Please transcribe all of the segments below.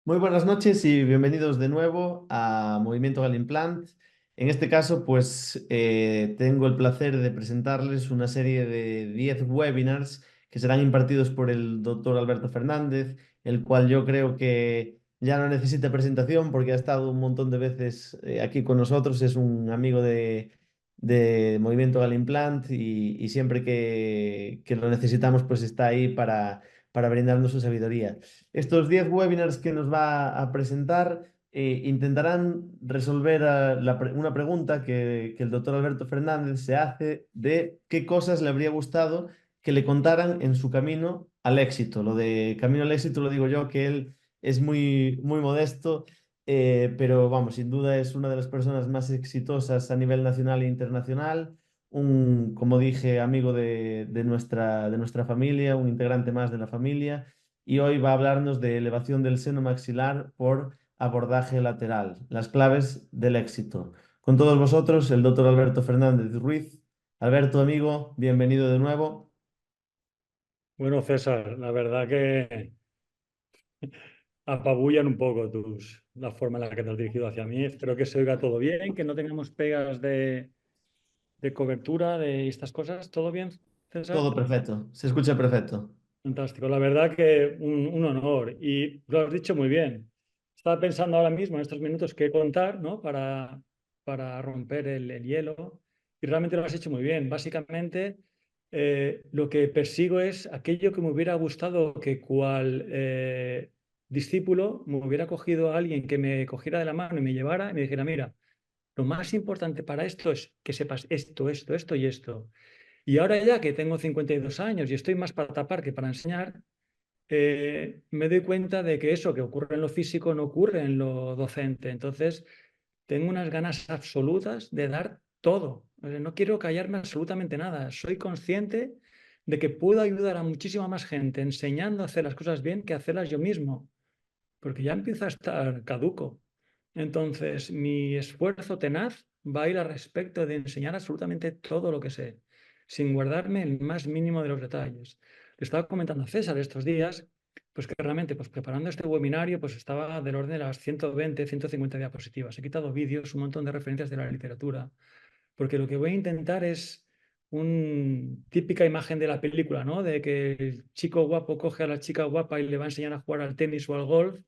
Muy buenas noches y bienvenidos de nuevo a Movimiento Galimplant. En este caso, pues tengo el placer de presentarles una serie de 10 webinars que serán impartidos por el doctor Alberto Fernández, el cual yo creo que ya no necesita presentación porque ha estado un montón de veces aquí con nosotros, es un amigo de Movimiento Galimplant y siempre que lo necesitamos, pues está ahí para brindarnos su sabiduría. Estos 10 webinars que nos va a presentar intentarán resolver una pregunta que el doctor Alberto Fernández se hace de qué cosas le habría gustado que le contaran en su camino al éxito. Lo de camino al éxito lo digo yo, que él es muy modesto, pero vamos, sin duda es una de las personas más exitosas a nivel nacional e internacional. Como dije, amigo de nuestra familia, un integrante más de la familia y hoy va a hablarnos de elevación del seno maxilar por abordaje lateral, las claves del éxito. Con todos vosotros, el doctor Alberto Fernández Ruiz. Alberto, amigo, bienvenido de nuevo. Bueno, César, la verdad que apabullan un poco la forma en la que te has dirigido hacia mí. Espero que se oiga todo bien, que no tengamos pegas de cobertura de estas cosas. ¿Todo bien, César? Todo perfecto, se escucha perfecto. Fantástico. La verdad que un honor. Y lo has dicho muy bien. Estaba pensando ahora mismo en estos minutos qué contar, ¿no? Para romper el hielo. Y realmente lo has hecho muy bien. Básicamente, lo que persigo es aquello que me hubiera gustado que cual discípulo me hubiera cogido a alguien que me cogiera de la mano y me llevara y me dijera, mira, lo más importante para esto es que sepas esto y esto. Y ahora ya que tengo 52 años y estoy más para tapar que para enseñar, me doy cuenta de que eso que ocurre en lo físico no ocurre en lo docente. Entonces, tengo unas ganas absolutas de dar todo. No quiero callarme absolutamente nada. Soy consciente de que puedo ayudar a muchísima más gente enseñando a hacer las cosas bien que hacerlas yo mismo, porque ya empiezo a estar caduco. Entonces, mi esfuerzo tenaz va a ir al respecto de enseñar absolutamente todo lo que sé, sin guardarme el más mínimo de los detalles. Le estaba comentando a César estos días, pues que realmente, pues preparando este webinario, pues estaba del orden de las 120, 150 diapositivas. He quitado vídeos, un montón de referencias de la literatura, porque lo que voy a intentar es una típica imagen de la película, ¿no? De que el chico guapo coge a la chica guapa y le va a enseñar a jugar al tenis o al golf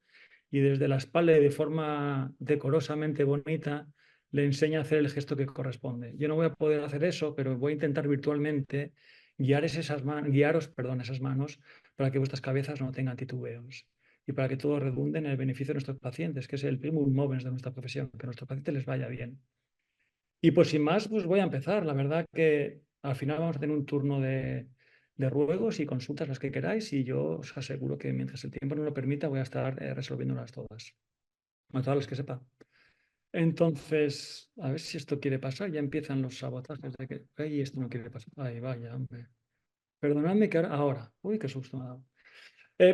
y desde la espalda y de forma decorosamente bonita le enseña a hacer el gesto que corresponde. Yo no voy a poder hacer eso, pero voy a intentar virtualmente guiaros, perdón, esas manos para que vuestras cabezas no tengan titubeos y para que todo redunde en el beneficio de nuestros pacientes, que es el primum movens de nuestra profesión, que a nuestros pacientes les vaya bien. Y pues sin más, pues voy a empezar. La verdad que al final vamos a tener un turno de ruegos y consultas las que queráis y yo os aseguro que mientras el tiempo no lo permita voy a estar resolviéndolas todas, o todas las que sepa. Entonces, a ver si esto quiere pasar. Ya empiezan los sabotajes de que, ay, esto no quiere pasar. Ay, vaya, hombre. Perdonadme que ahora. Uy, qué susto me ha dado.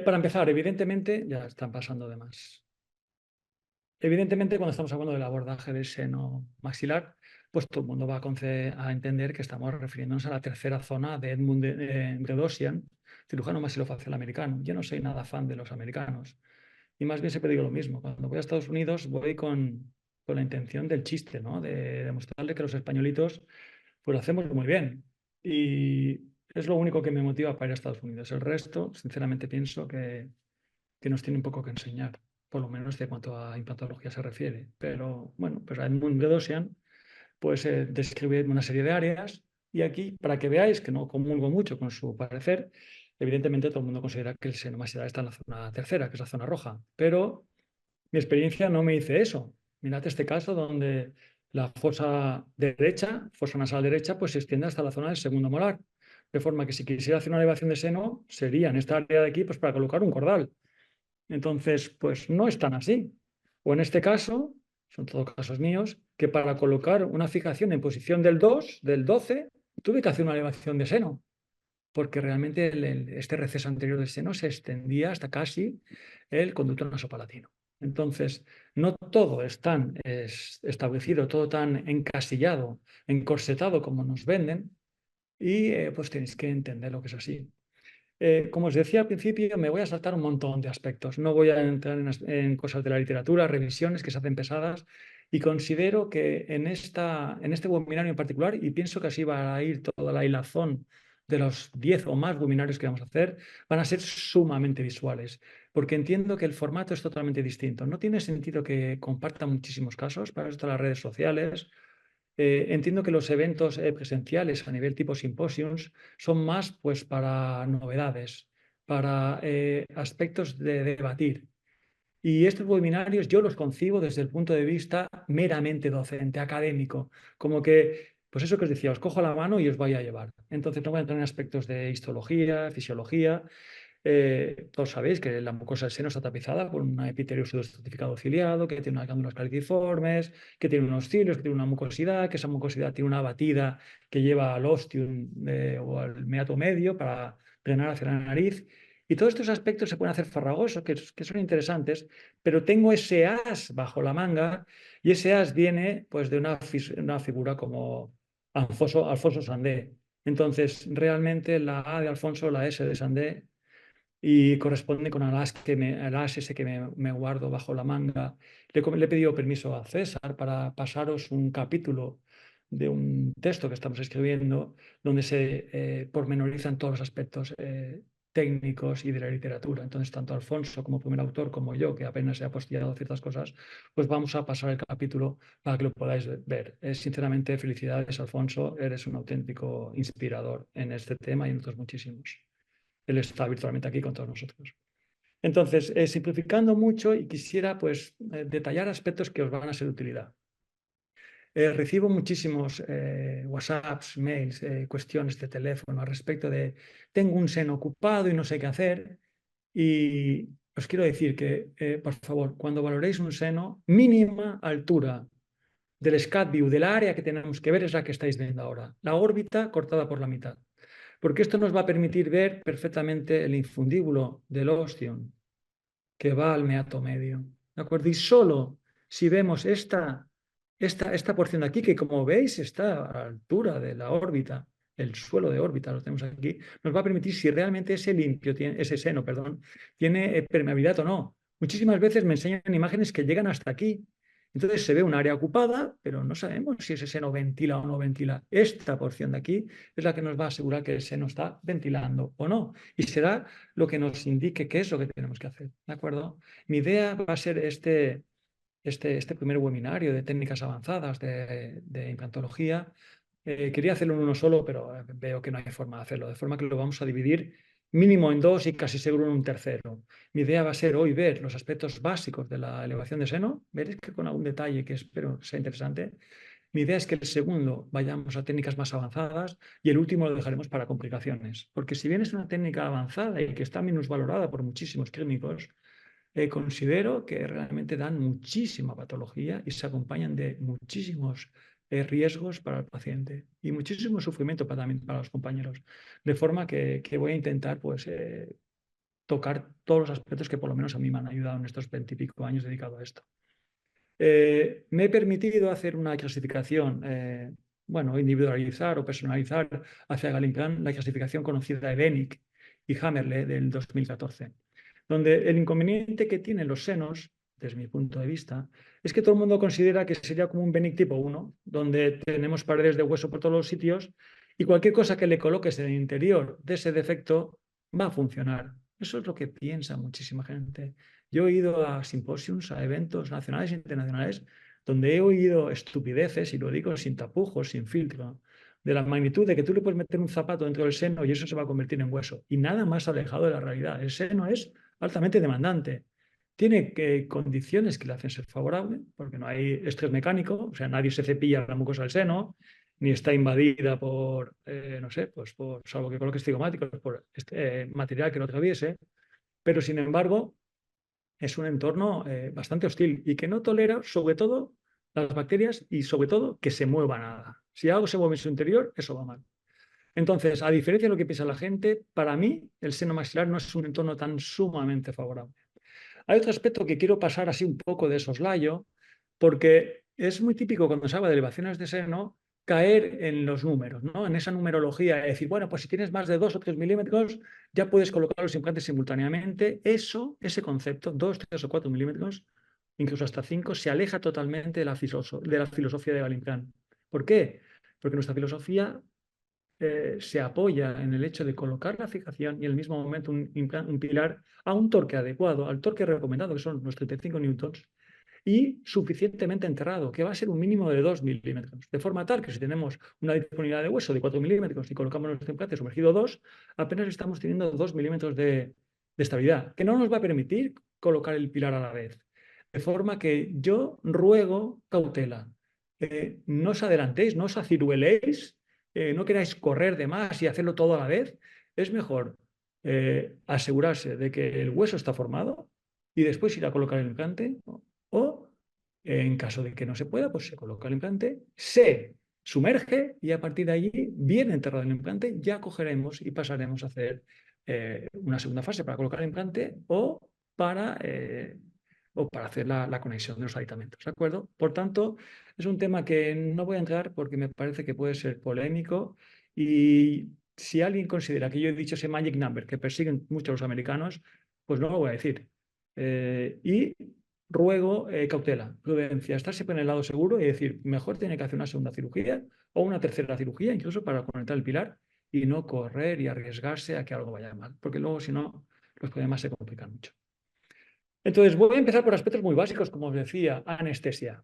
Para empezar, evidentemente, ya están pasando de más. Evidentemente, cuando estamos hablando del abordaje del seno maxilar, pues todo el mundo va a entender que estamos refiriéndonos a la tercera zona de Edmund Gredosian, cirujano maxilofacial americano. Yo no soy nada fan de los americanos y más bien siempre digo lo mismo. Cuando voy a Estados Unidos voy con la intención del chiste, ¿no? De demostrarle que los españolitos pues lo hacemos muy bien. Y es lo único que me motiva para ir a Estados Unidos. El resto, sinceramente, pienso que nos tiene un poco que enseñar, por lo menos de cuanto a implantología se refiere. Pero bueno, pues Edmund Gredosian pues describe una serie de áreas y aquí, para que veáis que no comulgo mucho con su parecer, evidentemente todo el mundo considera que el seno maxilar está en la zona tercera, que es la zona roja, pero mi experiencia no me dice eso. Mirad este caso donde la fosa derecha, fosa nasal derecha, pues se extiende hasta la zona del segundo molar. De forma que si quisiera hacer una elevación de seno, sería en esta área de aquí, pues para colocar un cordal. Entonces, pues no es tan así. O en este caso, son todos casos míos, que para colocar una fijación en posición del 2, del 12, tuve que hacer una elevación de seno, porque realmente este receso anterior del seno se extendía hasta casi el conducto nasopalatino. Entonces, no todo es tan establecido, todo tan encasillado, encorsetado como nos venden, y pues tenéis que entender lo que es así. como os decía al principio, me voy a saltar un montón de aspectos. No voy a entrar en cosas de la literatura, revisiones que se hacen pesadas, y considero que en este webinario en particular, y pienso que así va a ir toda la hilazón de los 10 o más webinarios que vamos a hacer, van a ser sumamente visuales, porque entiendo que el formato es totalmente distinto. No tiene sentido que comparta muchísimos casos, para eso están las redes sociales. Entiendo que los eventos presenciales a nivel tipo simposiums son más pues, para novedades, para aspectos de debatir. Y estos webinarios yo los concibo desde el punto de vista meramente docente, académico, como que, pues eso que os decía, os cojo la mano y os voy a llevar. Entonces no voy a entrar en aspectos de histología, fisiología. Todos sabéis que la mucosa del seno está tapizada por un epitelio pseudoestratificado ciliado, que tiene unas glándulas caliciformes, que tiene unos cilios, que tiene una mucosidad, que esa mucosidad tiene una batida que lleva al ostium o al meato medio para drenar hacia la nariz. Y todos estos aspectos se pueden hacer farragosos, que son interesantes, pero tengo ese as bajo la manga, y ese as viene pues, de una figura como Alfonso Sandé. Entonces, realmente la A de Alfonso, la S de Sandé, y corresponde con el as ese que me guardo bajo la manga. Le he pedido permiso a César para pasaros un capítulo de un texto que estamos escribiendo donde se pormenorizan todos los aspectos técnicos y de la literatura. Entonces, tanto Alfonso como primer autor como yo, que apenas he apostillado ciertas cosas, pues vamos a pasar el capítulo para que lo podáis ver. Sinceramente, felicidades, Alfonso, eres un auténtico inspirador en este tema y en otros muchísimos. Él está virtualmente aquí con todos nosotros. Entonces, simplificando mucho, y quisiera pues detallar aspectos que os van a ser de utilidad. Recibo muchísimos WhatsApps, mails, cuestiones de teléfono al respecto de tengo un seno ocupado y no sé qué hacer. Y os quiero decir que, por favor, cuando valoréis un seno, mínima altura del SCAD view, del área que tenemos que ver, es la que estáis viendo ahora, la órbita cortada por la mitad. Porque esto nos va a permitir ver perfectamente el infundíbulo del ostium que va al meato medio. ¿De acuerdo? Y solo si vemos esta porción de aquí, que como veis está a la altura de la órbita, el suelo de órbita lo tenemos aquí, nos va a permitir si realmente ese seno, perdón, tiene permeabilidad o no. Muchísimas veces me enseñan imágenes que llegan hasta aquí. Entonces se ve un área ocupada, pero no sabemos si ese seno ventila o no ventila. Esta porción de aquí es la que nos va a asegurar que el seno está ventilando o no. Y será lo que nos indique qué es lo que tenemos que hacer. ¿De acuerdo? Mi idea va a ser este primer webinario de técnicas avanzadas de implantología. Quería hacerlo en uno solo, pero veo que no hay forma de hacerlo, de forma que lo vamos a dividir mínimo en dos y casi seguro en un tercero. Mi idea va a ser hoy ver los aspectos básicos de la elevación de seno, veréis que con algún detalle que espero sea interesante. Mi idea es que el segundo vayamos a técnicas más avanzadas y el último lo dejaremos para complicaciones, porque si bien es una técnica avanzada y que está minusvalorada por muchísimos clínicos, considero que realmente dan muchísima patología y se acompañan de muchísimos riesgos para el paciente y muchísimo sufrimiento también para los compañeros. De forma que voy a intentar pues, tocar todos los aspectos que por lo menos a mí me han ayudado en estos 20 y pico años dedicado a esto. Me he permitido hacer una clasificación, bueno, individualizar o personalizar hacia Galimplan la clasificación conocida de Benick y Hammerle del 2014, donde el inconveniente que tienen los senos, desde mi punto de vista, es que todo el mundo considera que sería como un Benick tipo 1, donde tenemos paredes de hueso por todos los sitios y cualquier cosa que le coloques en el interior de ese defecto va a funcionar. Eso es lo que piensa muchísima gente. Yo he ido a simposios, a eventos nacionales e internacionales, donde he oído estupideces, y lo digo sin tapujos, sin filtro, de la magnitud de que tú le puedes meter un zapato dentro del seno y eso se va a convertir en hueso. Y nada más alejado de la realidad. El seno es altamente demandante. Tiene condiciones que le hacen ser favorable, porque no hay estrés mecánico, o sea, nadie se cepilla la mucosa del seno, ni está invadida por, no sé, pues por, salvo que coloques cigomáticos, por material que lo atraviese, pero sin embargo es un entorno bastante hostil y que no tolera, sobre todo, las bacterias y, sobre todo, que se mueva nada. Si algo se mueve en su interior, eso va mal. Entonces, a diferencia de lo que piensa la gente, para mí el seno maxilar no es un entorno tan sumamente favorable. Hay otro aspecto que quiero pasar así un poco de soslayo, porque es muy típico cuando se habla de elevaciones de seno caer en los números, ¿no? En esa numerología, es decir, bueno, pues si tienes más de 2 o 3 milímetros, ya puedes colocar los implantes simultáneamente. Ese concepto, 2, 3 o 4 milímetros, incluso hasta 5, se aleja totalmente de la filosofía de Galimplan. ¿Por qué? Porque nuestra filosofía se apoya en el hecho de colocar la fijación y en el mismo momento un pilar a un torque adecuado, al torque recomendado, que son los 35 newtons, y suficientemente enterrado, que va a ser un mínimo de 2 milímetros. De forma tal que si tenemos una disponibilidad de hueso de 4 milímetros y colocamos nuestro implante sumergido 2, apenas estamos teniendo 2 milímetros de estabilidad, que no nos va a permitir colocar el pilar a la vez. De forma que yo ruego cautela. No os adelantéis, no os acirueléis, no queráis correr de más y hacerlo todo a la vez. Es mejor asegurarse de que el hueso está formado y después ir a colocar el implante, ¿no? O, en caso de que no se pueda, pues se coloca el implante, se sumerge y a partir de allí, bien enterrado el implante, ya cogeremos y pasaremos a hacer una segunda fase para colocar el implante o para hacer la conexión de los aditamentos, ¿de acuerdo? Por tanto, es un tema que no voy a entrar porque me parece que puede ser polémico y si alguien considera que yo he dicho ese magic number que persiguen muchos los americanos, pues no lo voy a decir. Y ruego cautela, prudencia, estar siempre en el lado seguro y decir, mejor tiene que hacer una segunda cirugía o una tercera cirugía, incluso para conectar el pilar y no correr y arriesgarse a que algo vaya mal, porque luego si no, los problemas se complican mucho. Entonces, voy a empezar por aspectos muy básicos, como os decía, anestesia.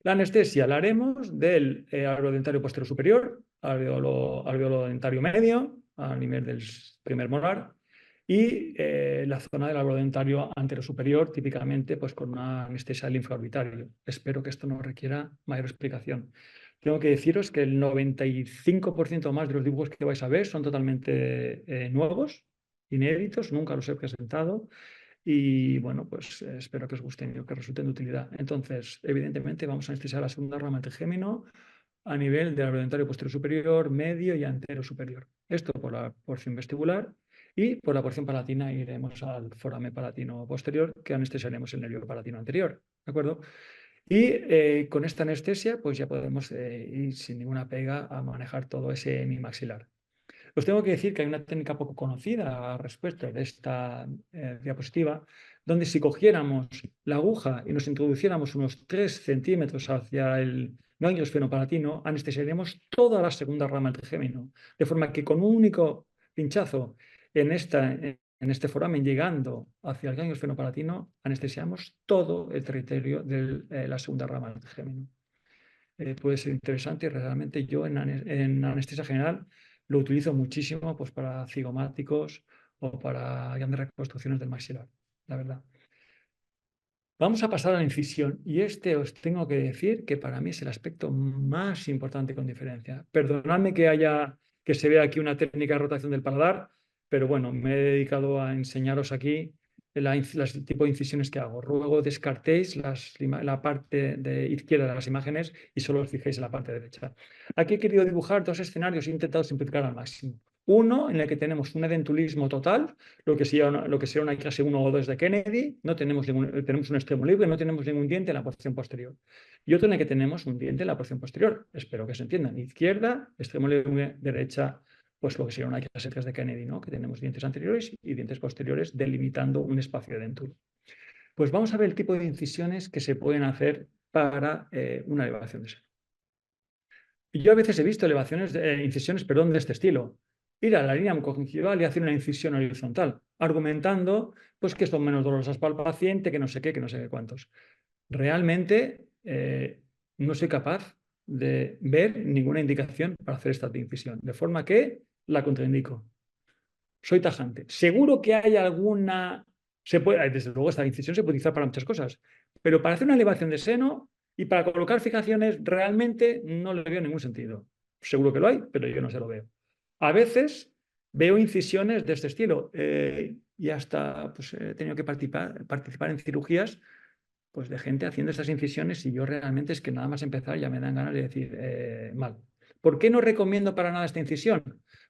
La anestesia la haremos del alveolo dentario posterior superior, alveolo dentario medio, a nivel del primer molar, y la zona del alveolo dentario anterior superior, típicamente pues, con una anestesia del linfoarbitario. Espero que esto no requiera mayor explicación. Tengo que deciros que el 95% más de los dibujos que vais a ver son totalmente nuevos, inéditos, nunca los he presentado. Y bueno, pues espero que os gusten y que resulten de utilidad. Entonces, evidentemente, vamos a anestesiar la segunda rama trigémino a nivel del alveolo dentario posterior superior, medio y antero superior. Esto por la porción vestibular y por la porción palatina iremos al foramen palatino posterior, que anestesiaremos el nervio palatino anterior. ¿De acuerdo? Y con esta anestesia, pues ya podemos ir sin ninguna pega a manejar todo ese hemimaxilar. Os tengo que decir que hay una técnica poco conocida respecto de esta diapositiva, donde si cogiéramos la aguja y nos introduciéramos unos 3 centímetros hacia el ganglio esfenopalatino, anestesiaríamos toda la segunda rama del trigémino, de forma que con un único pinchazo en este foramen llegando hacia el ganglio esfenopalatino, anestesiamos todo el territorio de la segunda rama del trigémino. Puede ser interesante y realmente yo en anestesia general lo utilizo muchísimo pues, para cigomáticos o para grandes reconstrucciones del maxilar, la verdad. Vamos a pasar a la incisión y os tengo que decir que para mí es el aspecto más importante con diferencia. Perdonadme que se vea aquí una técnica de rotación del paladar, pero bueno, me he dedicado a enseñaros aquí el tipo de incisiones que hago. Luego descartéis la parte de izquierda de las imágenes y solo os fijéis en la parte derecha. Aquí he querido dibujar 2 escenarios, he intentado simplificar al máximo. Uno en el que tenemos un edentulismo total, lo que sería una clase 1 o 2 de Kennedy, tenemos un extremo libre, no tenemos ningún diente en la porción posterior. Y otro en el que tenemos un diente en la porción posterior. Espero que se entiendan. Izquierda, extremo libre, derecha, pues lo que sería una clase 3 de Kennedy, ¿no? Que tenemos dientes anteriores y dientes posteriores delimitando un espacio de dentul. Pues vamos a ver el tipo de incisiones que se pueden hacer para una elevación de seno. Y yo a veces he visto incisiones de este estilo. Ir a la línea conjuntival y hacer una incisión horizontal, argumentando pues, que son menos dolorosas para el paciente, que no sé qué, que no sé qué cuántos. Realmente no soy capaz de ver ninguna indicación para hacer esta incisión, de forma que la contraindico. Soy tajante. Seguro que hay alguna... desde luego, esta incisión se puede utilizar para muchas cosas, pero para hacer una elevación de seno y para colocar fijaciones realmente no le veo ningún sentido. Seguro que lo hay, pero yo no se lo veo. A veces veo incisiones de este estilo y hasta pues, he tenido que participar en cirugías pues, de gente haciendo estas incisiones y yo realmente es que nada más empezar ya me dan ganas de decir mal. ¿Por qué no recomiendo para nada esta incisión?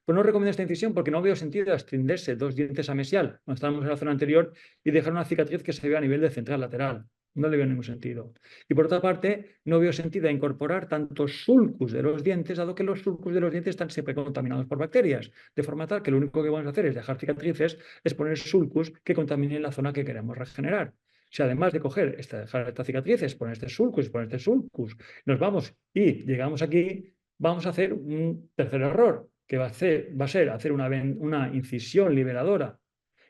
Pues no recomiendo esta incisión porque no veo sentido extenderse 2 dientes a mesial, cuando estábamos en la zona anterior, y dejar una cicatriz que se vea a nivel de central lateral. No le veo ningún sentido. Y por otra parte, no veo sentido a incorporar tantos sulcus de los dientes, dado que los sulcus de los dientes están siempre contaminados por bacterias, de forma tal que lo único que vamos a hacer es dejar cicatrices, es poner sulcus que contaminen la zona que queremos regenerar. Si además de coger dejar estas cicatrices, poner este sulcus, nos vamos y llegamos aquí, vamos a hacer un tercer error, que va a ser hacer una incisión liberadora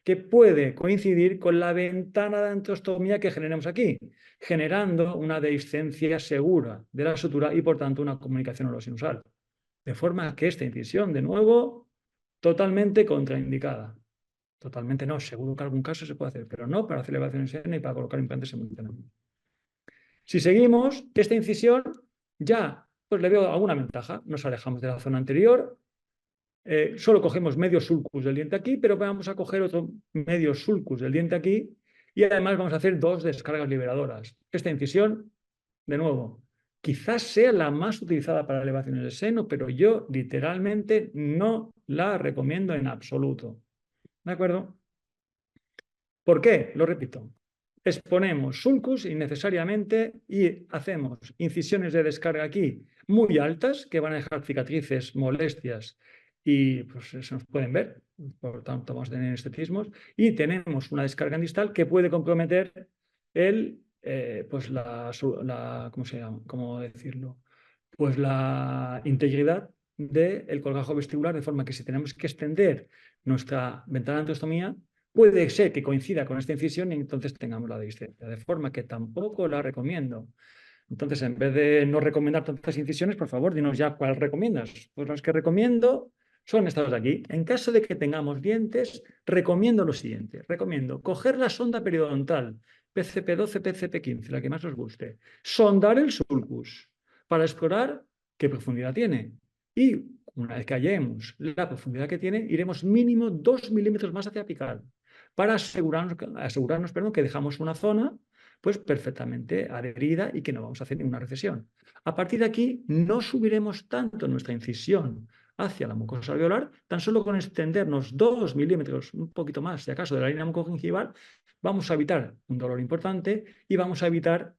que puede coincidir con la ventana de angiostomía que generemos aquí, generando una dehiscencia segura de la sutura y, por tanto, una comunicación orosinusal. De forma que esta incisión, de nuevo, totalmente contraindicada. Totalmente no, seguro que en algún caso se puede hacer, pero no para hacer elevación en seno y para colocar implantes simultáneamente. Si seguimos, esta incisión ya pues le veo alguna ventaja. Nos alejamos de la zona anterior, solo cogemos medio sulcus del diente aquí, pero vamos a coger otro medio sulcus del diente aquí y además vamos a hacer 2 descargas liberadoras. Esta incisión, de nuevo, quizás sea la más utilizada para elevaciones del seno, pero yo literalmente no la recomiendo en absoluto. ¿De acuerdo? ¿Por qué? Lo repito. Exponemos sulcus innecesariamente y hacemos incisiones de descarga aquí muy altas que van a dejar cicatrices, molestias y pues se nos pueden ver, por tanto vamos a tener estetismos y tenemos una descarga en distal que puede comprometer pues ¿cómo se llama? ¿Cómo decirlo? Pues la integridad del colgajo vestibular, de forma que si tenemos que extender nuestra ventana de angiostomía, puede ser que coincida con esta incisión y entonces tengamos la dehiscencia, de forma que tampoco la recomiendo. Entonces, en vez de no recomendar tantas incisiones, por favor, dinos ya cuál recomiendas. Pues las que recomiendo son estas de aquí. En caso de que tengamos dientes, recomiendo lo siguiente. Recomiendo coger la sonda periodontal, PCP12, PCP15, la que más os guste. Sondar el sulcus para explorar qué profundidad tiene. Y una vez que hallemos la profundidad que tiene, iremos mínimo 2 milímetros más hacia apical para asegurarnos que dejamos una zona pues perfectamente adherida y que no vamos a hacer ninguna recesión. A partir de aquí no subiremos tanto nuestra incisión hacia la mucosa alveolar, tan solo con extendernos 2 milímetros, un poquito más, si acaso, de la línea mucogingival, vamos a evitar un dolor importante y vamos a evitar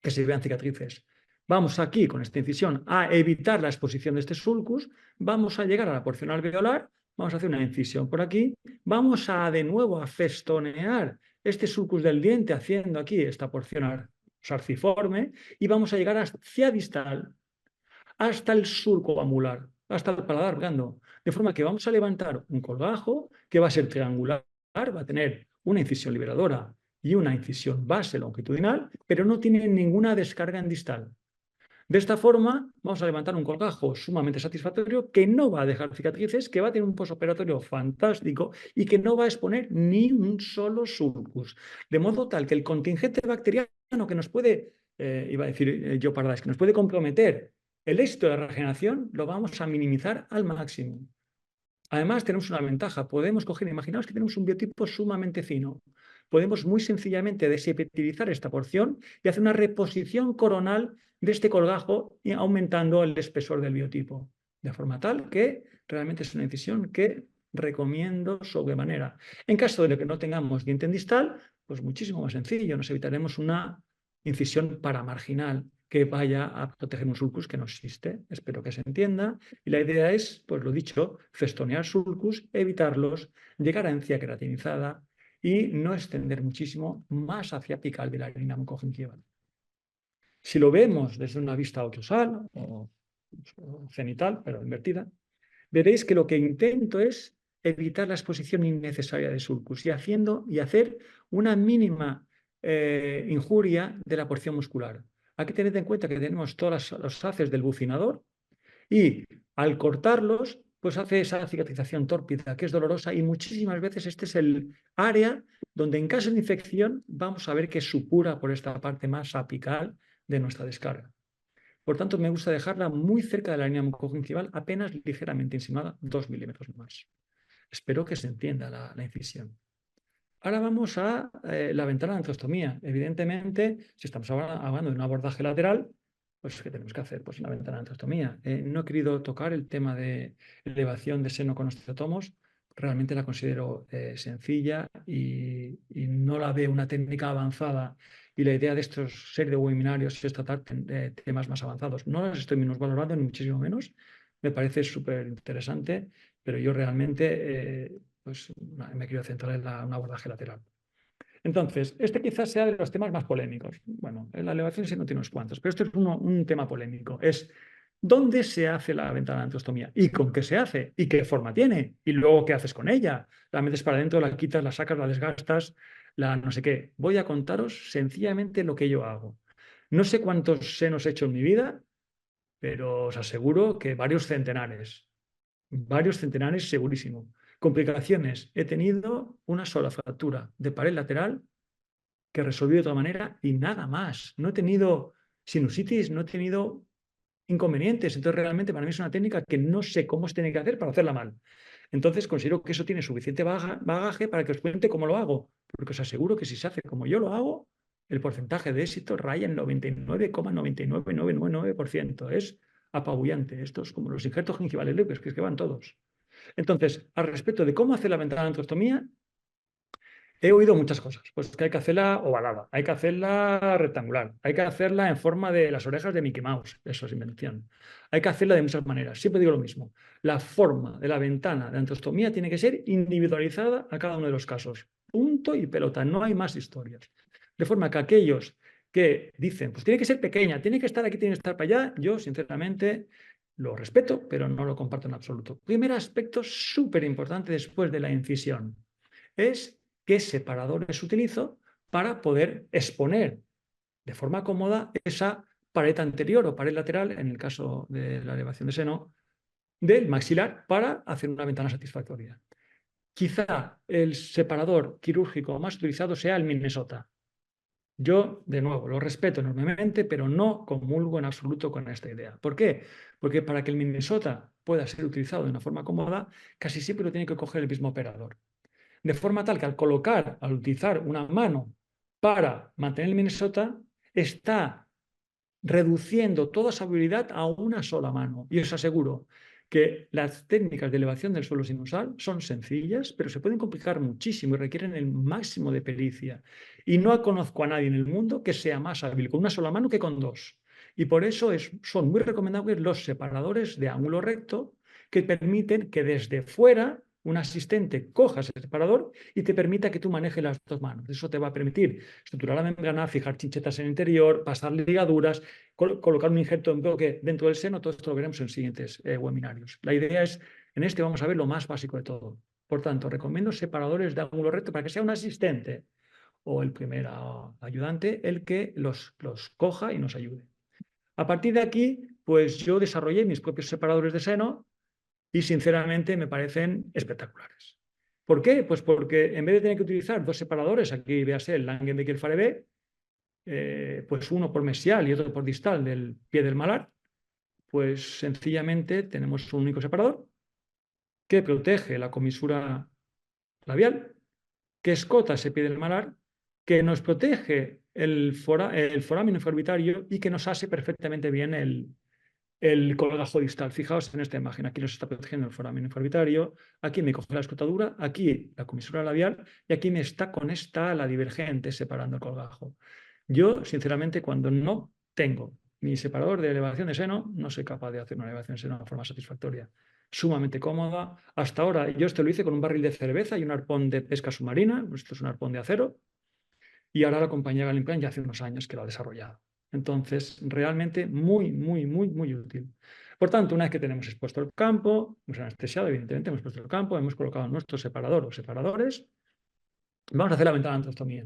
que se vean cicatrices. Vamos aquí, con esta incisión, a evitar la exposición de este sulcus, vamos a llegar a la porción alveolar, vamos a hacer una incisión por aquí, vamos a de nuevo a festonear este sulcus del diente haciendo aquí esta porción sarciforme y vamos a llegar hacia distal hasta el surco amular, hasta el paladar blando, de forma que vamos a levantar un colgajo que va a ser triangular, va a tener una incisión liberadora y una incisión base longitudinal, pero no tiene ninguna descarga en distal. De esta forma, vamos a levantar un colgajo sumamente satisfactorio que no va a dejar cicatrices, que va a tener un posoperatorio fantástico y que no va a exponer ni un solo sulcus. De modo tal que el contingente bacteriano que nos puede, iba a decir yo Pardais, que nos puede comprometer el éxito de la regeneración, lo vamos a minimizar al máximo. Además, tenemos una ventaja. Podemos coger, imaginaos que tenemos un biotipo sumamente fino. Podemos muy sencillamente desepitelizar esta porción y hacer una reposición coronal de este colgajo aumentando el espesor del biotipo. De forma tal que realmente es una incisión que recomiendo sobremanera. En caso de que no tengamos diente en distal, pues muchísimo más sencillo. Nos evitaremos una incisión paramarginal que vaya a proteger un sulcus que no existe. Espero que se entienda. Y la idea es, pues lo dicho, festonear sulcus, evitarlos, llegar a encía queratinizada y no extender muchísimo más hacia apical de la línea mucogingival. Si lo vemos desde una vista oclusal o cenital, pero invertida, veréis que lo que intento es evitar la exposición innecesaria de sulcus y hacer una mínima injuria de la porción muscular. Hay que tener en cuenta que tenemos todos los haces del bucinador y al cortarlos, pues hace esa cicatrización tórpida que es dolorosa y muchísimas veces este es el área donde en caso de infección vamos a ver que supura por esta parte más apical de nuestra descarga. Por tanto, me gusta dejarla muy cerca de la línea mucogingival, apenas ligeramente insinuada, 2 milímetros más. Espero que se entienda la incisión. Ahora vamos a la ventana de angiostomía. Evidentemente, si estamos hablando de un abordaje lateral, pues ¿qué tenemos que hacer? Pues una ventana de angiostomía. No he querido tocar el tema de elevación de seno con osteotomos. Realmente la considero sencilla y no la veo una técnica avanzada y la idea de estos serie de webinarios es tratar temas más avanzados. No los estoy minusvalorando ni muchísimo menos, me parece súper interesante, pero yo realmente pues, me quiero centrar en un abordaje lateral. Entonces, este quizás sea de los temas más polémicos. Bueno, en la elevación sí no tiene unos cuantos, pero este es un tema polémico. Es ¿dónde se hace la ventana de angiostomía? ¿Y con qué se hace? ¿Y qué forma tiene? ¿Y luego qué haces con ella? ¿La metes para adentro, la quitas, la sacas, la desgastas, la no sé qué? Voy a contaros sencillamente lo que yo hago. No sé cuántos senos he hecho en mi vida, pero os aseguro que varios centenares segurísimo. Complicaciones. He tenido una sola fractura de pared lateral que resolví de otra manera y nada más. No he tenido sinusitis, no he tenido inconvenientes. Entonces, realmente para mí es una técnica que no sé cómo se tiene que hacer para hacerla mal. Entonces, considero que eso tiene suficiente bagaje para que os cuente cómo lo hago, porque os aseguro que si se hace como yo lo hago, el porcentaje de éxito raya en 99,99999%. Es apabullante. Esto es como los injertos gingivales libres, que es que van todos. Entonces, al respecto de cómo hacer la ventana de angiostomía, he oído muchas cosas. Pues que hay que hacerla ovalada, hay que hacerla rectangular, hay que hacerla en forma de las orejas de Mickey Mouse. Eso es invención. Hay que hacerla de muchas maneras. Siempre digo lo mismo. La forma de la ventana de angiostomía tiene que ser individualizada a cada uno de los casos. Punto y pelota. No hay más historias. De forma que aquellos que dicen, pues tiene que ser pequeña, tiene que estar aquí, tiene que estar para allá, yo sinceramente lo respeto, pero no lo comparto en absoluto. Primer aspecto súper importante después de la incisión es qué separadores utilizo para poder exponer de forma cómoda esa pared anterior o pared lateral, en el caso de la elevación de seno, del maxilar para hacer una ventana satisfactoria. Quizá el separador quirúrgico más utilizado sea el Minnesota. Yo, de nuevo, lo respeto enormemente, pero no comulgo en absoluto con esta idea. ¿Por qué? Porque para que el Minnesota pueda ser utilizado de una forma cómoda, casi siempre lo tiene que coger el mismo operador. De forma tal que al utilizar una mano para mantener el Minnesota, está reduciendo toda esa habilidad a una sola mano. Y os aseguro que las técnicas de elevación del suelo sinusal son sencillas, pero se pueden complicar muchísimo y requieren el máximo de pericia. Y no conozco a nadie en el mundo que sea más hábil con una sola mano que con dos. Y por eso son muy recomendables los separadores de ángulo recto que permiten que desde fuera un asistente coja ese separador y te permita que tú manejes las dos manos. Eso te va a permitir estruturar la membrana, fijar chinchetas en el interior, pasar ligaduras, colocar un injerto en bloque dentro del seno. Todo esto lo veremos en siguientes webinarios. La idea es, en este vamos a ver lo más básico de todo. Por tanto, recomiendo separadores de ángulo recto para que sea un asistente o el primer ayudante el que los coja y nos ayude. A partir de aquí, pues yo desarrollé mis propios separadores de seno y sinceramente me parecen espectaculares. ¿Por qué? Pues porque en vez de tener que utilizar dos separadores, aquí véase el Langenbecker Farebe, pues uno por mesial y otro por distal del pie del malar, pues sencillamente tenemos un único separador que protege la comisura labial, que escota ese pie del malar, que nos protege el foramen infraorbitario y que nos hace perfectamente bien el colgajo distal. Fijaos en esta imagen, aquí nos está protegiendo el foramen infraorbitario, aquí me coge la escotadura, aquí la comisura labial y aquí me está con esta ala divergente separando el colgajo. Yo, sinceramente, cuando no tengo mi separador de elevación de seno, no soy capaz de hacer una elevación de seno de forma satisfactoria. Sumamente cómoda. Hasta ahora yo esto lo hice con un barril de cerveza y un arpón de pesca submarina. Esto es un arpón de acero. Y ahora la compañía Galimplan ya hace unos años que lo ha desarrollado. Entonces, realmente muy, muy, muy, muy útil. Por tanto, una vez que tenemos expuesto el campo, hemos anestesiado, evidentemente, hemos puesto el campo, hemos colocado nuestro separador o separadores, vamos a hacer la ventana de angiostomía.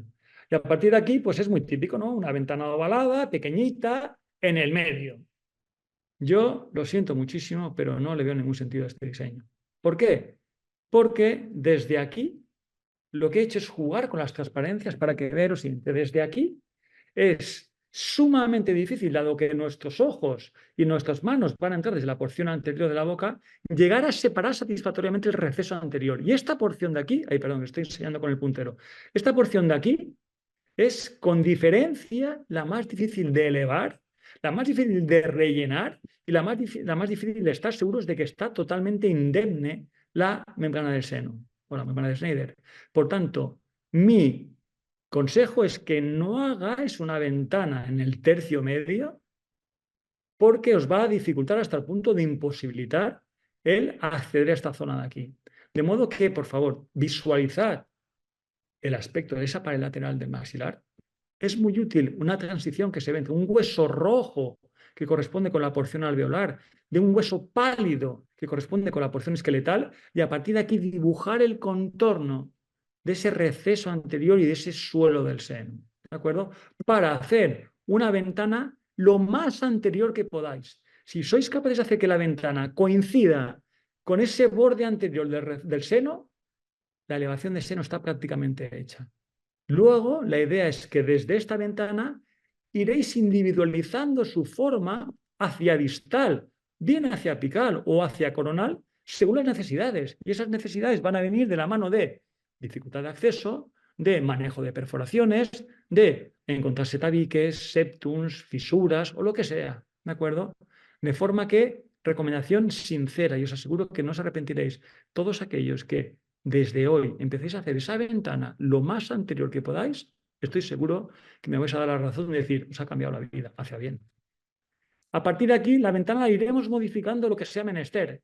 Y a partir de aquí, pues es muy típico, ¿no? Una ventana ovalada, pequeñita, en el medio. Yo lo siento muchísimo, pero no le veo ningún sentido a este diseño. ¿Por qué? Porque desde aquí lo que he hecho es jugar con las transparencias para que vean lo siguiente. Desde aquí es sumamente difícil, dado que nuestros ojos y nuestras manos van a entrar desde la porción anterior de la boca, llegar a separar satisfactoriamente el receso anterior. Y esta porción de aquí, ay, perdón, estoy enseñando con el puntero, esta porción de aquí es con diferencia la más difícil de elevar, la más difícil de rellenar y la más difícil de estar seguros de que está totalmente indemne la membrana del seno o la membrana de Schneider. Por tanto, mi Consejo es que no hagáis una ventana en el tercio medio porque os va a dificultar hasta el punto de imposibilitar el acceder a esta zona de aquí. De modo que, por favor, visualizad el aspecto de esa pared lateral del maxilar. Es muy útil una transición que se ve entre un hueso rojo que corresponde con la porción alveolar, de un hueso pálido que corresponde con la porción esqueletal, y a partir de aquí dibujar el contorno de ese receso anterior y de ese suelo del seno, ¿de acuerdo? Para hacer una ventana lo más anterior que podáis. Si sois capaces de hacer que la ventana coincida con ese borde anterior del seno, la elevación de seno está prácticamente hecha. Luego, la idea es que desde esta ventana iréis individualizando su forma hacia distal, bien hacia apical o hacia coronal, según las necesidades. Y esas necesidades van a venir de la mano de dificultad de acceso, de manejo de perforaciones, de encontrarse tabiques, septums, fisuras o lo que sea, ¿de acuerdo? De forma que, recomendación sincera, y os aseguro que no os arrepentiréis, todos aquellos que desde hoy empecéis a hacer esa ventana lo más anterior que podáis, estoy seguro que me vais a dar la razón de decir, os ha cambiado la vida hacia bien. A partir de aquí, la ventana la iremos modificando lo que sea menester,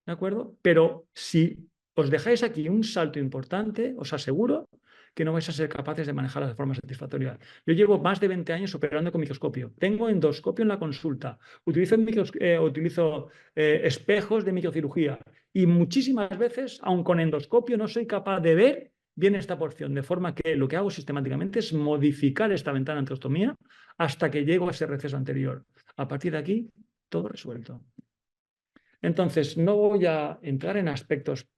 ¿de acuerdo? Pero si os dejáis aquí un salto importante, os aseguro que no vais a ser capaces de manejarla de forma satisfactoria. Yo llevo más de 20 años operando con microscopio. Tengo endoscopio en la consulta. Utilizo espejos de microcirugía. Y muchísimas veces, aun con endoscopio, no soy capaz de ver bien esta porción. De forma que lo que hago sistemáticamente es modificar esta ventana de antrostomía hasta que llego a ese receso anterior. A partir de aquí, todo resuelto. Entonces, no voy a entrar en aspectos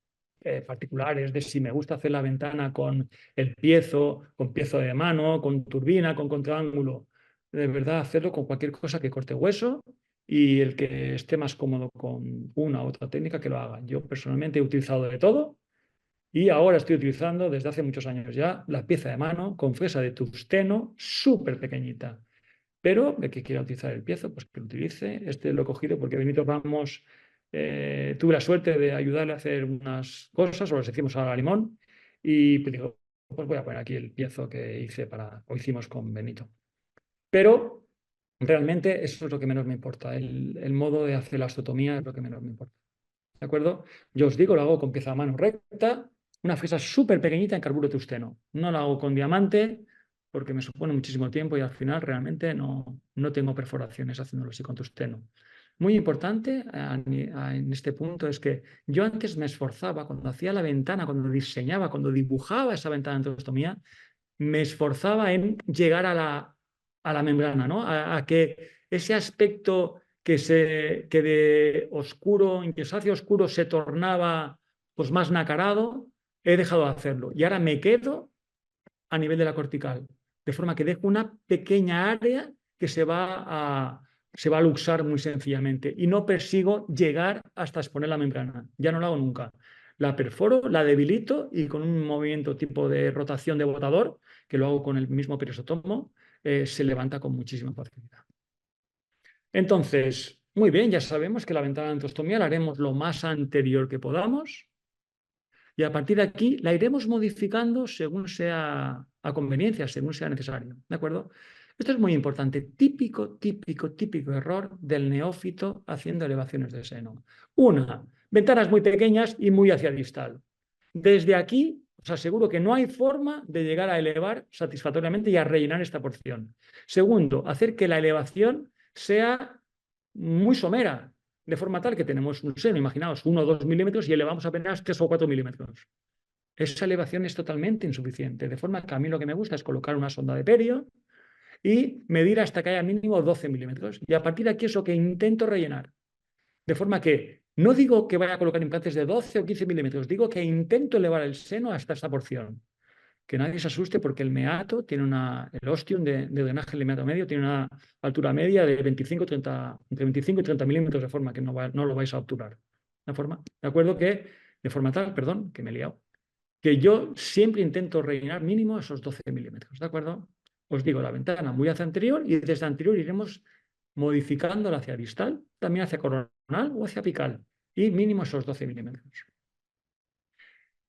particulares de si me gusta hacer la ventana con el piezo, con piezo de mano, con turbina, con contraángulo. De verdad, hacerlo con cualquier cosa que corte hueso y el que esté más cómodo con una u otra técnica que lo haga. Yo personalmente he utilizado de todo y ahora estoy utilizando desde hace muchos años ya la pieza de mano con fresa de tungsteno súper pequeñita. Pero el que quiera utilizar el piezo, pues que lo utilice. Este lo he cogido porque Benito Ramos tuve la suerte de ayudarle a hacer unas cosas, o las hicimos a la limón, y pues digo, pues voy a poner aquí el piezo que hice o hicimos con Benito. Pero realmente eso es lo que menos me importa. El modo de hacer la osteotomía es lo que menos me importa. ¿De acuerdo? Yo os digo, lo hago con pieza a mano recta, una fresa súper pequeñita en carburo tungsteno. No lo hago con diamante porque me supone muchísimo tiempo y al final realmente no tengo perforaciones haciéndolo así con tungsteno. Muy importante en este punto es que yo antes me esforzaba, cuando hacía la ventana, cuando diseñaba, cuando dibujaba esa ventana de antrostomía, me esforzaba en llegar a la membrana, ¿no? A que ese aspecto que de oscuro, grisáceo oscuro, se tornaba pues, más nacarado, he dejado de hacerlo. Y ahora me quedo a nivel de la cortical, de forma que dejo una pequeña área que se va a luxar muy sencillamente y no persigo llegar hasta exponer la membrana. Ya no lo hago nunca. La perforo, la debilito y con un movimiento tipo de rotación de botador, que lo hago con el mismo periostomo, se levanta con muchísima facilidad. Entonces, muy bien, ya sabemos que la ventana de antrostomía la haremos lo más anterior que podamos y a partir de aquí la iremos modificando según sea a conveniencia, según sea necesario. ¿De acuerdo? Esto es muy importante. Típico error del neófito haciendo elevaciones de seno. Una, ventanas muy pequeñas y muy hacia distal. Desde aquí os aseguro que no hay forma de llegar a elevar satisfactoriamente y a rellenar esta porción. Segundo, hacer que la elevación sea muy somera, de forma tal que tenemos un seno, imaginaos, 1 o 2 milímetros y elevamos apenas 3 o 4 milímetros. Esa elevación es totalmente insuficiente, de forma que a mí lo que me gusta es colocar una sonda de perio y medir hasta que haya mínimo 12 milímetros. Y a partir de aquí es lo que intento rellenar. De forma que no digo que vaya a colocar implantes de 12 o 15 milímetros, digo que intento elevar el seno hasta esta porción. Que nadie se asuste porque el meato tiene el ostium de drenaje del meato medio tiene una altura media de 25-30, entre 25 y 30 milímetros, de forma que no lo vais a obturar. ¿De acuerdo? De forma tal, perdón, que me he liado, que yo siempre intento rellenar mínimo esos 12 milímetros. ¿De acuerdo? Os digo, la ventana muy hacia anterior y desde anterior iremos modificándola hacia distal, también hacia coronal o hacia apical y mínimo esos 12 milímetros.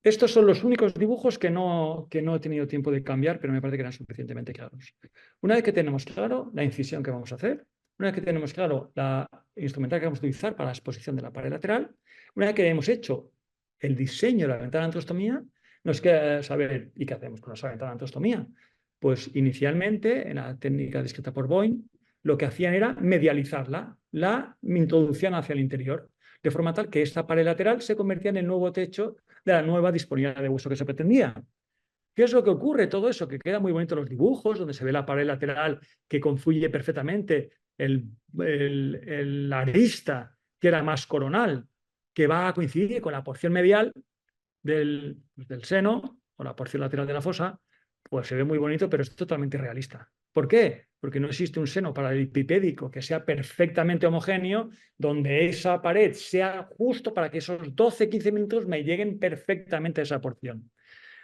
Estos son los únicos dibujos que no he tenido tiempo de cambiar, pero me parece que eran suficientemente claros. Una vez que tenemos claro la incisión que vamos a hacer, una vez que tenemos claro la instrumental que vamos a utilizar para la exposición de la pared lateral, una vez que hemos hecho el diseño de la ventana de antrostomía, nos queda saber, ¿y qué hacemos con esa ventana de antrostomía? Pues inicialmente, en la técnica descrita por Boyne, lo que hacían era medializarla, la introducían hacia el interior, de forma tal que esta pared lateral se convertía en el nuevo techo de la nueva disponibilidad de hueso que se pretendía. ¿Qué es lo que ocurre? Todo eso, que queda muy bonito los dibujos, donde se ve la pared lateral que confluye perfectamente la arista, que era más coronal, que va a coincidir con la porción medial del seno o la porción lateral de la fosa, pues se ve muy bonito, pero es totalmente realista. ¿Por qué? Porque no existe un seno paralelipipédico que sea perfectamente homogéneo, donde esa pared sea justo para que esos 12-15 minutos me lleguen perfectamente a esa porción.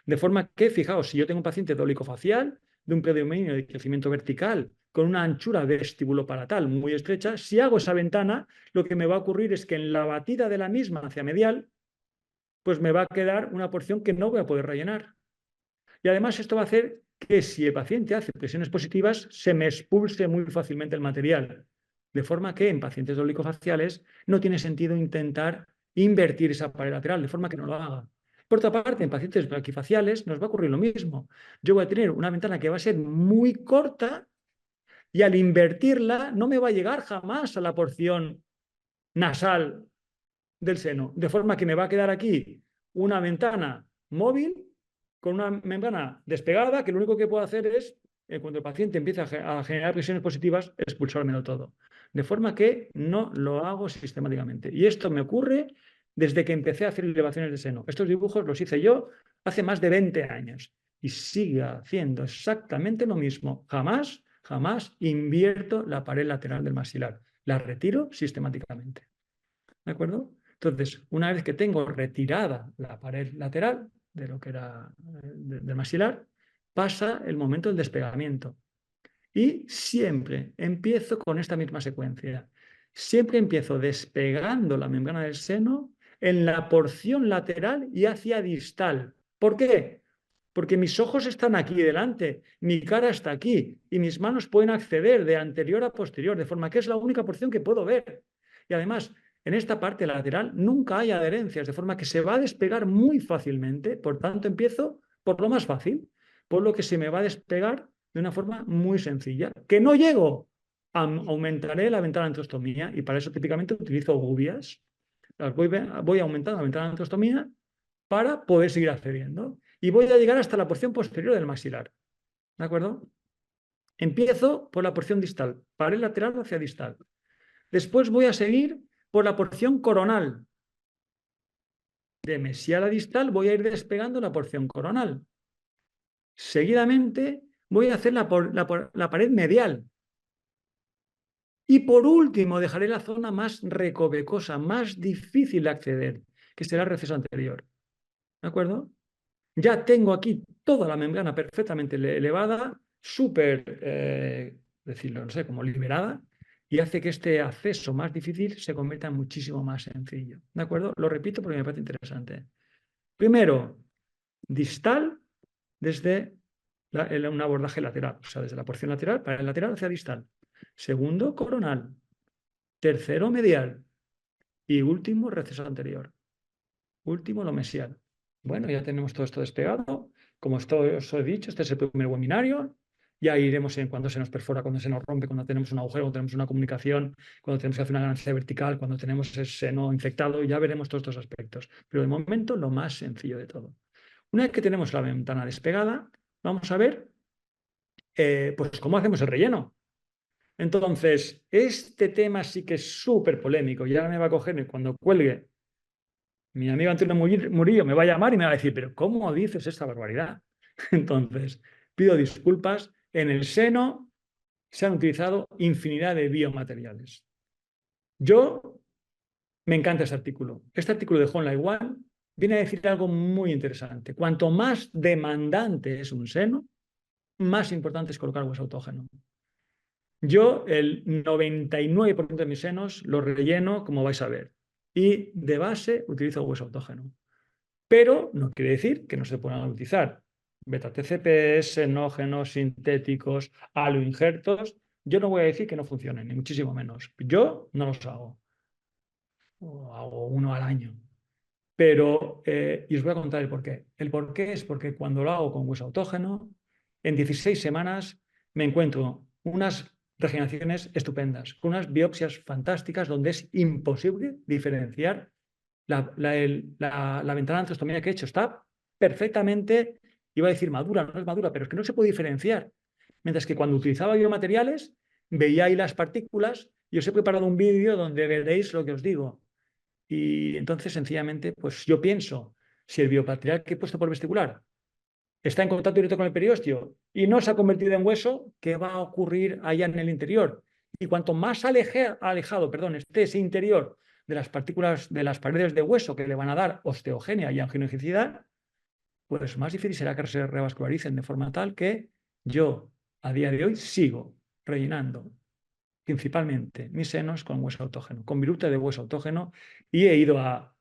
De forma que, fijaos, si yo tengo un paciente dolicofacial de un predominio de crecimiento vertical con una anchura vestibulopalatal muy estrecha, si hago esa ventana, lo que me va a ocurrir es que en la batida de la misma hacia medial, pues me va a quedar una porción que no voy a poder rellenar. Y además esto va a hacer que si el paciente hace presiones positivas, se me expulse muy fácilmente el material. De forma que en pacientes dolicofaciales no tiene sentido intentar invertir esa pared lateral, de forma que no lo haga. Por otra parte, en pacientes braquifaciales nos va a ocurrir lo mismo. Yo voy a tener una ventana que va a ser muy corta y al invertirla no me va a llegar jamás a la porción nasal del seno, de forma que me va a quedar aquí una ventana móvil con una membrana despegada que lo único que puedo hacer es, cuando el paciente empieza a generar presiones positivas, expulsármelo todo. De forma que no lo hago sistemáticamente. Y esto me ocurre desde que empecé a hacer elevaciones de seno. Estos dibujos los hice yo hace más de 20 años y sigue haciendo exactamente lo mismo. Jamás invierto la pared lateral del maxilar. La retiro sistemáticamente. ¿De acuerdo? Entonces, una vez que tengo retirada la pared lateral de lo que era del maxilar, pasa el momento del despegamiento. Y siempre empiezo con esta misma secuencia. Siempre empiezo despegando la membrana del seno en la porción lateral y hacia distal. ¿Por qué? Porque mis ojos están aquí delante, mi cara está aquí y mis manos pueden acceder de anterior a posterior, de forma que es la única porción que puedo ver. Y además, en esta parte lateral nunca hay adherencias, de forma que se va a despegar muy fácilmente. Por tanto, empiezo por lo más fácil, por lo que se me va a despegar de una forma muy sencilla. Que no llego, aumentaré la ventana de antrostomía y para eso típicamente utilizo gubias. Voy aumentando la ventana de antrostomía para poder seguir accediendo. Y voy a llegar hasta la porción posterior del maxilar. ¿De acuerdo? Empiezo por la porción distal, pared lateral hacia distal. Después voy a seguir por la porción coronal. De mesial a distal voy a ir despegando la porción coronal. Seguidamente voy a hacer la pared medial. Y por último dejaré la zona más recovecosa, más difícil de acceder, que será el receso anterior. ¿De acuerdo? Ya tengo aquí toda la membrana perfectamente elevada, súper, decirlo, no sé, como liberada, y hace que este acceso más difícil se convierta en muchísimo más sencillo. ¿De acuerdo? Lo repito porque me parece interesante. Primero, distal desde un abordaje lateral, o sea, desde la porción lateral para el lateral hacia distal. Segundo, coronal. Tercero, medial. Y último, receso anterior. Último, lo mesial. Bueno, ya tenemos todo esto despegado. Como os he dicho, este es el primer webinario. Ya iremos en cuando se nos perfora, cuando se nos rompe, cuando tenemos un agujero, cuando tenemos una comunicación, cuando tenemos que hacer una ganancia vertical, cuando tenemos ese seno infectado. Ya veremos todos estos aspectos. Pero de momento, lo más sencillo de todo. Una vez que tenemos la ventana despegada, vamos a ver pues cómo hacemos el relleno. Entonces, este tema sí que es súper polémico. Y ahora me va a coger cuando cuelgue mi amigo Antonio Murillo me va a llamar y me va a decir, pero ¿cómo dices esta barbaridad? Entonces, pido disculpas. En el seno se han utilizado infinidad de biomateriales. Yo me encanta este artículo. Este artículo de Honlai One viene a decir algo muy interesante. Cuanto más demandante es un seno, más importante es colocar hueso autógeno. Yo el 99% de mis senos los relleno, como vais a ver. Y de base utilizo hueso autógeno. pero no quiere decir que no se puedan utilizar beta-TCPs, xenógenos, sintéticos, aloinjertos. Yo no voy a decir que no funcionen, ni muchísimo menos. Yo no los hago, o hago uno al año. Pero, y os voy a contar el porqué. El porqué es porque cuando lo hago con hueso autógeno, en 16 semanas me encuentro unas regeneraciones estupendas, con unas biopsias fantásticas donde es imposible diferenciar la ventana de angiostomía que he hecho. Está perfectamente, iba a decir madura, no es madura, pero es que no se puede diferenciar. Mientras que cuando utilizaba biomateriales, veía ahí las partículas y os he preparado un vídeo donde veréis lo que os digo. Y entonces, sencillamente, pues yo pienso, si el biomaterial que he puesto por vestibular está en contacto directo con el periósteo y no se ha convertido en hueso, ¿qué va a ocurrir allá en el interior? Y cuanto más alejado, esté ese interior de las partículas de las paredes de hueso que le van a dar osteogenia y angiogenicidad, pues más difícil será que se revascularicen de forma tal que yo, a día de hoy, sigo rellenando principalmente mis senos con hueso autógeno, con virute de hueso autógeno, y he ido a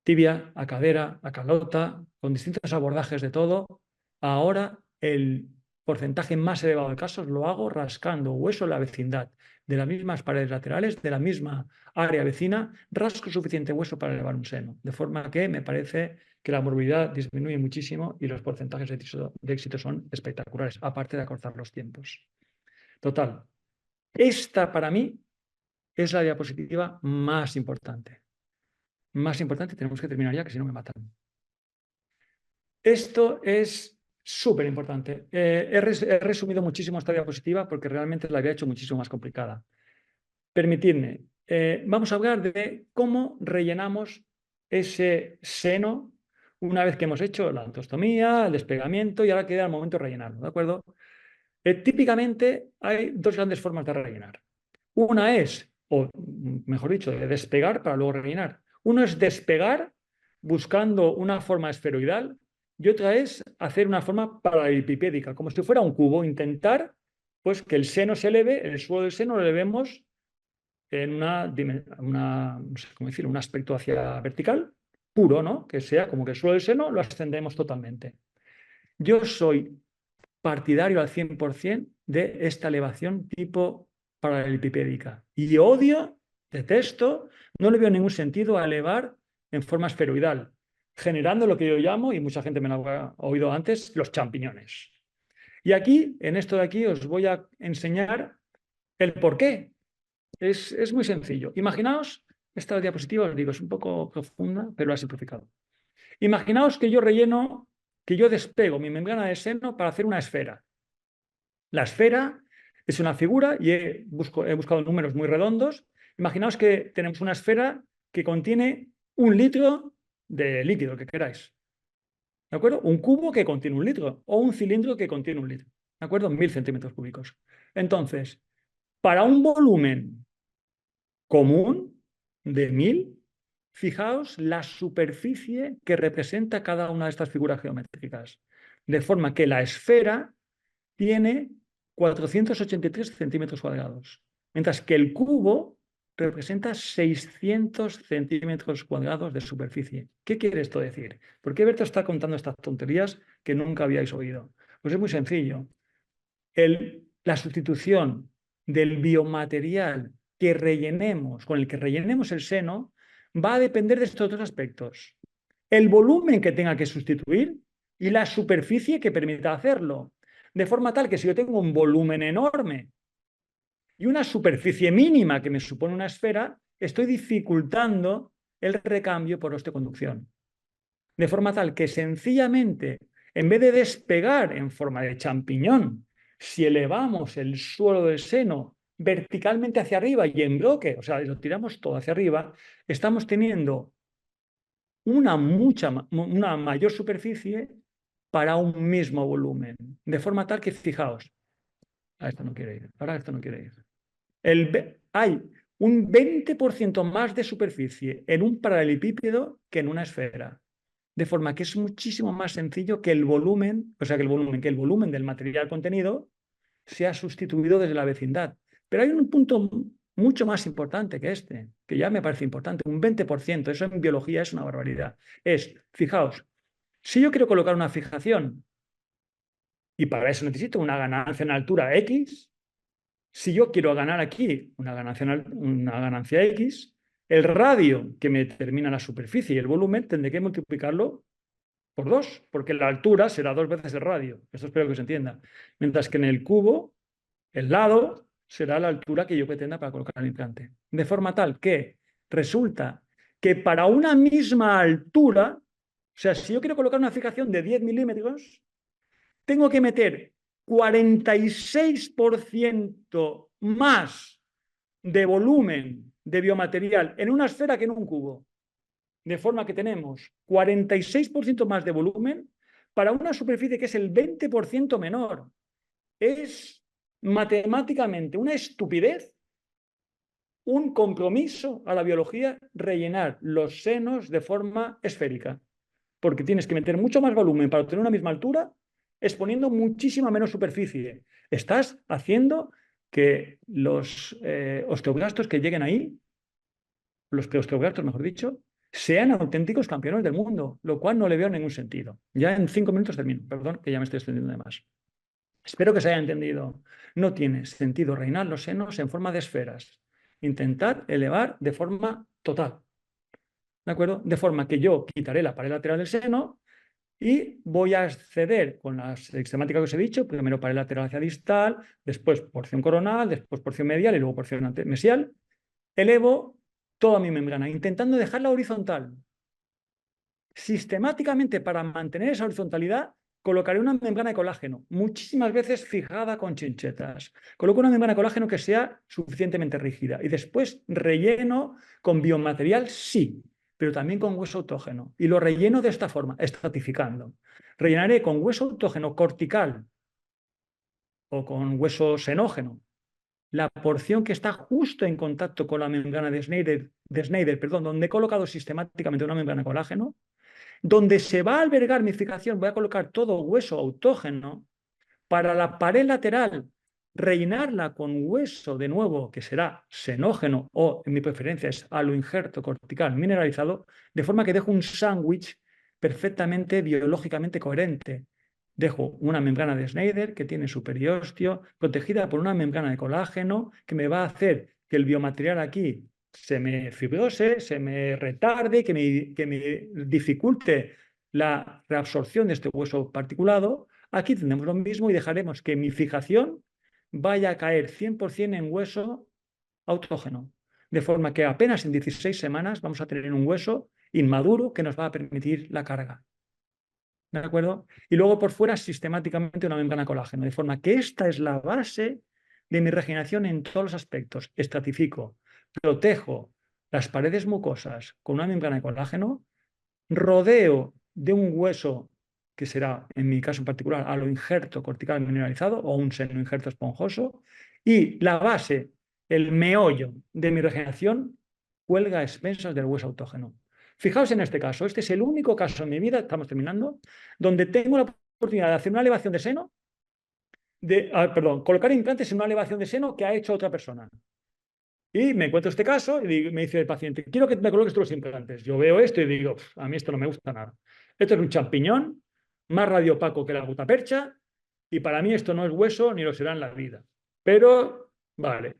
tibia, a cadera, a calota, con distintos abordajes de todo. Ahora el porcentaje más elevado de casos lo hago rascando hueso en la vecindad, de las mismas paredes laterales, de la misma área vecina, rasco suficiente hueso para elevar un seno. De forma que me parece que la morbilidad disminuye muchísimo y los porcentajes de éxito son espectaculares, aparte de acortar los tiempos. Total, esta para mí es la diapositiva más importante. Más importante, tenemos que terminar ya, que si no me matan. Esto es súper importante. He resumido muchísimo esta diapositiva porque realmente la había hecho muchísimo más complicada. Permitidme, vamos a hablar de cómo rellenamos ese seno una vez que hemos hecho la antostomía, el despegamiento y ahora queda el momento de rellenarlo, ¿de acuerdo? Típicamente hay dos grandes formas de rellenar. Una es, o mejor dicho, de despegar para luego rellenar. Uno es despegar buscando una forma esferoidal y otra es hacer una forma paralelepipédica, como si fuera un cubo, intentar pues, que el seno se eleve, el suelo del seno lo elevemos en no sé cómo decirlo, un aspecto hacia vertical, puro, ¿no? Que sea como que el suelo del seno lo ascendemos totalmente. Yo soy partidario al 100% de esta elevación tipo paralelepipédica. Y odio, detesto, no le veo ningún sentido a elevar en forma esferoidal, generando lo que yo llamo, y mucha gente me lo ha oído antes, los champiñones. Y aquí, en esto de aquí, os voy a enseñar el por qué. Es muy sencillo. Imaginaos, esta diapositiva, os digo, es un poco profunda, pero la he simplificado. Imaginaos que yo relleno, que yo despego mi membrana de seno para hacer una esfera. La esfera es una figura y he buscado números muy redondos. Imaginaos que tenemos una esfera que contiene 1 litro de líquido, que queráis. ¿De acuerdo? Un cubo que contiene 1 litro o un cilindro que contiene 1 litro. ¿De acuerdo? 1000 centímetros cúbicos. Entonces, para un volumen común de 1000, fijaos la superficie que representa cada una de estas figuras geométricas. De forma que la esfera tiene 483 centímetros cuadrados, mientras que el cubo representa 600 centímetros cuadrados de superficie. ¿Qué quiere esto decir? ¿Por qué Berto está contando estas tonterías que nunca habíais oído? Pues es muy sencillo. La sustitución del biomaterial que rellenemos, con el que rellenemos el seno, va a depender de estos dos aspectos. El volumen que tenga que sustituir y la superficie que permita hacerlo. De forma tal que si yo tengo un volumen enorme y una superficie mínima que me supone una esfera, estoy dificultando el recambio por osteoconducción. De forma tal que sencillamente, en vez de despegar en forma de champiñón, si elevamos el suelo del seno verticalmente hacia arriba y en bloque, o sea, lo tiramos todo hacia arriba, estamos teniendo una mayor superficie para un mismo volumen. De forma tal que, fijaos, a esto no quiere ir, ahora esto no quiere ir. Hay un 20% más de superficie en un paralelepípedo que en una esfera. De forma que es muchísimo más sencillo que el volumen, que el volumen del material contenido sea sustituido desde la vecindad. Pero hay un punto mucho más importante que este, que ya me parece importante, un 20%, eso en biología es una barbaridad. Fijaos, si yo quiero colocar una fijación y para eso necesito una ganancia en altura X, si yo quiero ganar aquí una ganancia X, el radio que me determina la superficie y el volumen tendré que multiplicarlo por 2, porque la altura será 2 veces el radio. Esto espero que se entienda. Mientras que en el cubo, el lado será la altura que yo pretenda para colocar el implante. De forma tal que resulta que para una misma altura, o sea, si yo quiero colocar una fijación de 10 milímetros, tengo que meter 46% más de volumen de biomaterial en una esfera que en un cubo. De forma que tenemos 46% más de volumen para una superficie que es el 20% menor. Es matemáticamente una estupidez, un compromiso a la biología rellenar los senos de forma esférica, porque tienes que meter mucho más volumen para obtener una misma altura, exponiendo muchísima menos superficie. Estás haciendo que los osteoblastos que lleguen ahí, los preosteoblastos, mejor dicho, sean auténticos campeones del mundo, lo cual no le veo ningún sentido. Ya en 5 minutos termino, perdón, que ya me estoy extendiendo de más. Espero que se haya entendido. No tiene sentido reinar los senos en forma de esferas. Intentar elevar de forma total. ¿De acuerdo? De forma que yo quitaré la pared lateral del seno y voy a acceder con la sistemática que os he dicho, primero pared lateral hacia distal, después porción coronal, después porción medial y luego porción mesial. Elevo toda mi membrana, intentando dejarla horizontal. Sistemáticamente, para mantener esa horizontalidad, colocaré una membrana de colágeno, muchísimas veces fijada con chinchetas. Coloco una membrana de colágeno que sea suficientemente rígida y después relleno con biomaterial, sí, pero también con hueso autógeno. Y lo relleno de esta forma, estratificando. Rellenaré con hueso autógeno cortical o con hueso senógeno la porción que está justo en contacto con la membrana de Schneider, donde he colocado sistemáticamente una membrana de colágeno, donde se va a albergar mi fijación, voy a colocar todo hueso autógeno para la pared lateral, rellenarla con hueso de nuevo, que será senógeno o, en mi preferencia, es aloinjerto cortical mineralizado, de forma que dejo un sándwich perfectamente biológicamente coherente. Dejo una membrana de Schneider que tiene su periósteo, protegida por una membrana de colágeno que me va a hacer que el biomaterial aquí se me fibrose, se me retarde, que me dificulte la reabsorción de este hueso particulado. Aquí tendremos lo mismo y dejaremos que mi fijación vaya a caer 100% en hueso autógeno. De forma que apenas en 16 semanas vamos a tener un hueso inmaduro que nos va a permitir la carga. ¿De acuerdo? Y luego por fuera sistemáticamente una membrana de colágeno. De forma que esta es la base de mi regeneración en todos los aspectos. Estratifico, protejo las paredes mucosas con una membrana de colágeno, rodeo de un hueso que será, en mi caso en particular, aloinjerto cortical mineralizado o un senoinjerto esponjoso, y la base, el meollo de mi regeneración, cuelga a expensas del hueso autógeno. Fijaos en este caso, este es el único caso en mi vida, estamos terminando, donde tengo la oportunidad de hacer una elevación de seno, colocar implantes en una elevación de seno que ha hecho otra persona. Y me encuentro este caso y me dice el paciente, quiero que me coloques tú los implantes. Yo veo esto y digo, a mí esto no me gusta nada. Esto es un champiñón, más radiopaco que la gutapercha, y para mí esto no es hueso ni lo será en la vida. Pero, vale,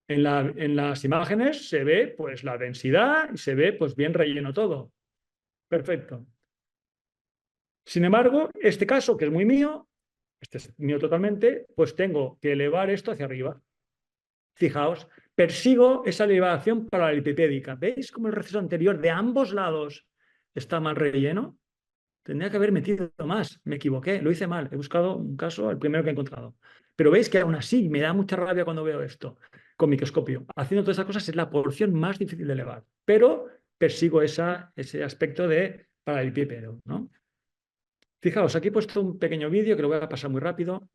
en las imágenes se ve pues la densidad y se ve pues bien relleno todo. Perfecto. Sin embargo, este caso, que es muy mío, este es mío totalmente, pues tengo que elevar esto hacia arriba. Fijaos, persigo esa elevación paralelipipédica. ¿Veis cómo el receso anterior de ambos lados está mal relleno? Tendría que haber metido más. Me equivoqué, lo hice mal. He buscado un caso, el primero que he encontrado. Pero veis que aún así me da mucha rabia cuando veo esto con microscopio. Haciendo todas esas cosas es la porción más difícil de elevar. Pero persigo ese aspecto de paralelepípedo, ¿no? Fijaos, aquí he puesto un pequeño vídeo que lo voy a pasar muy rápido.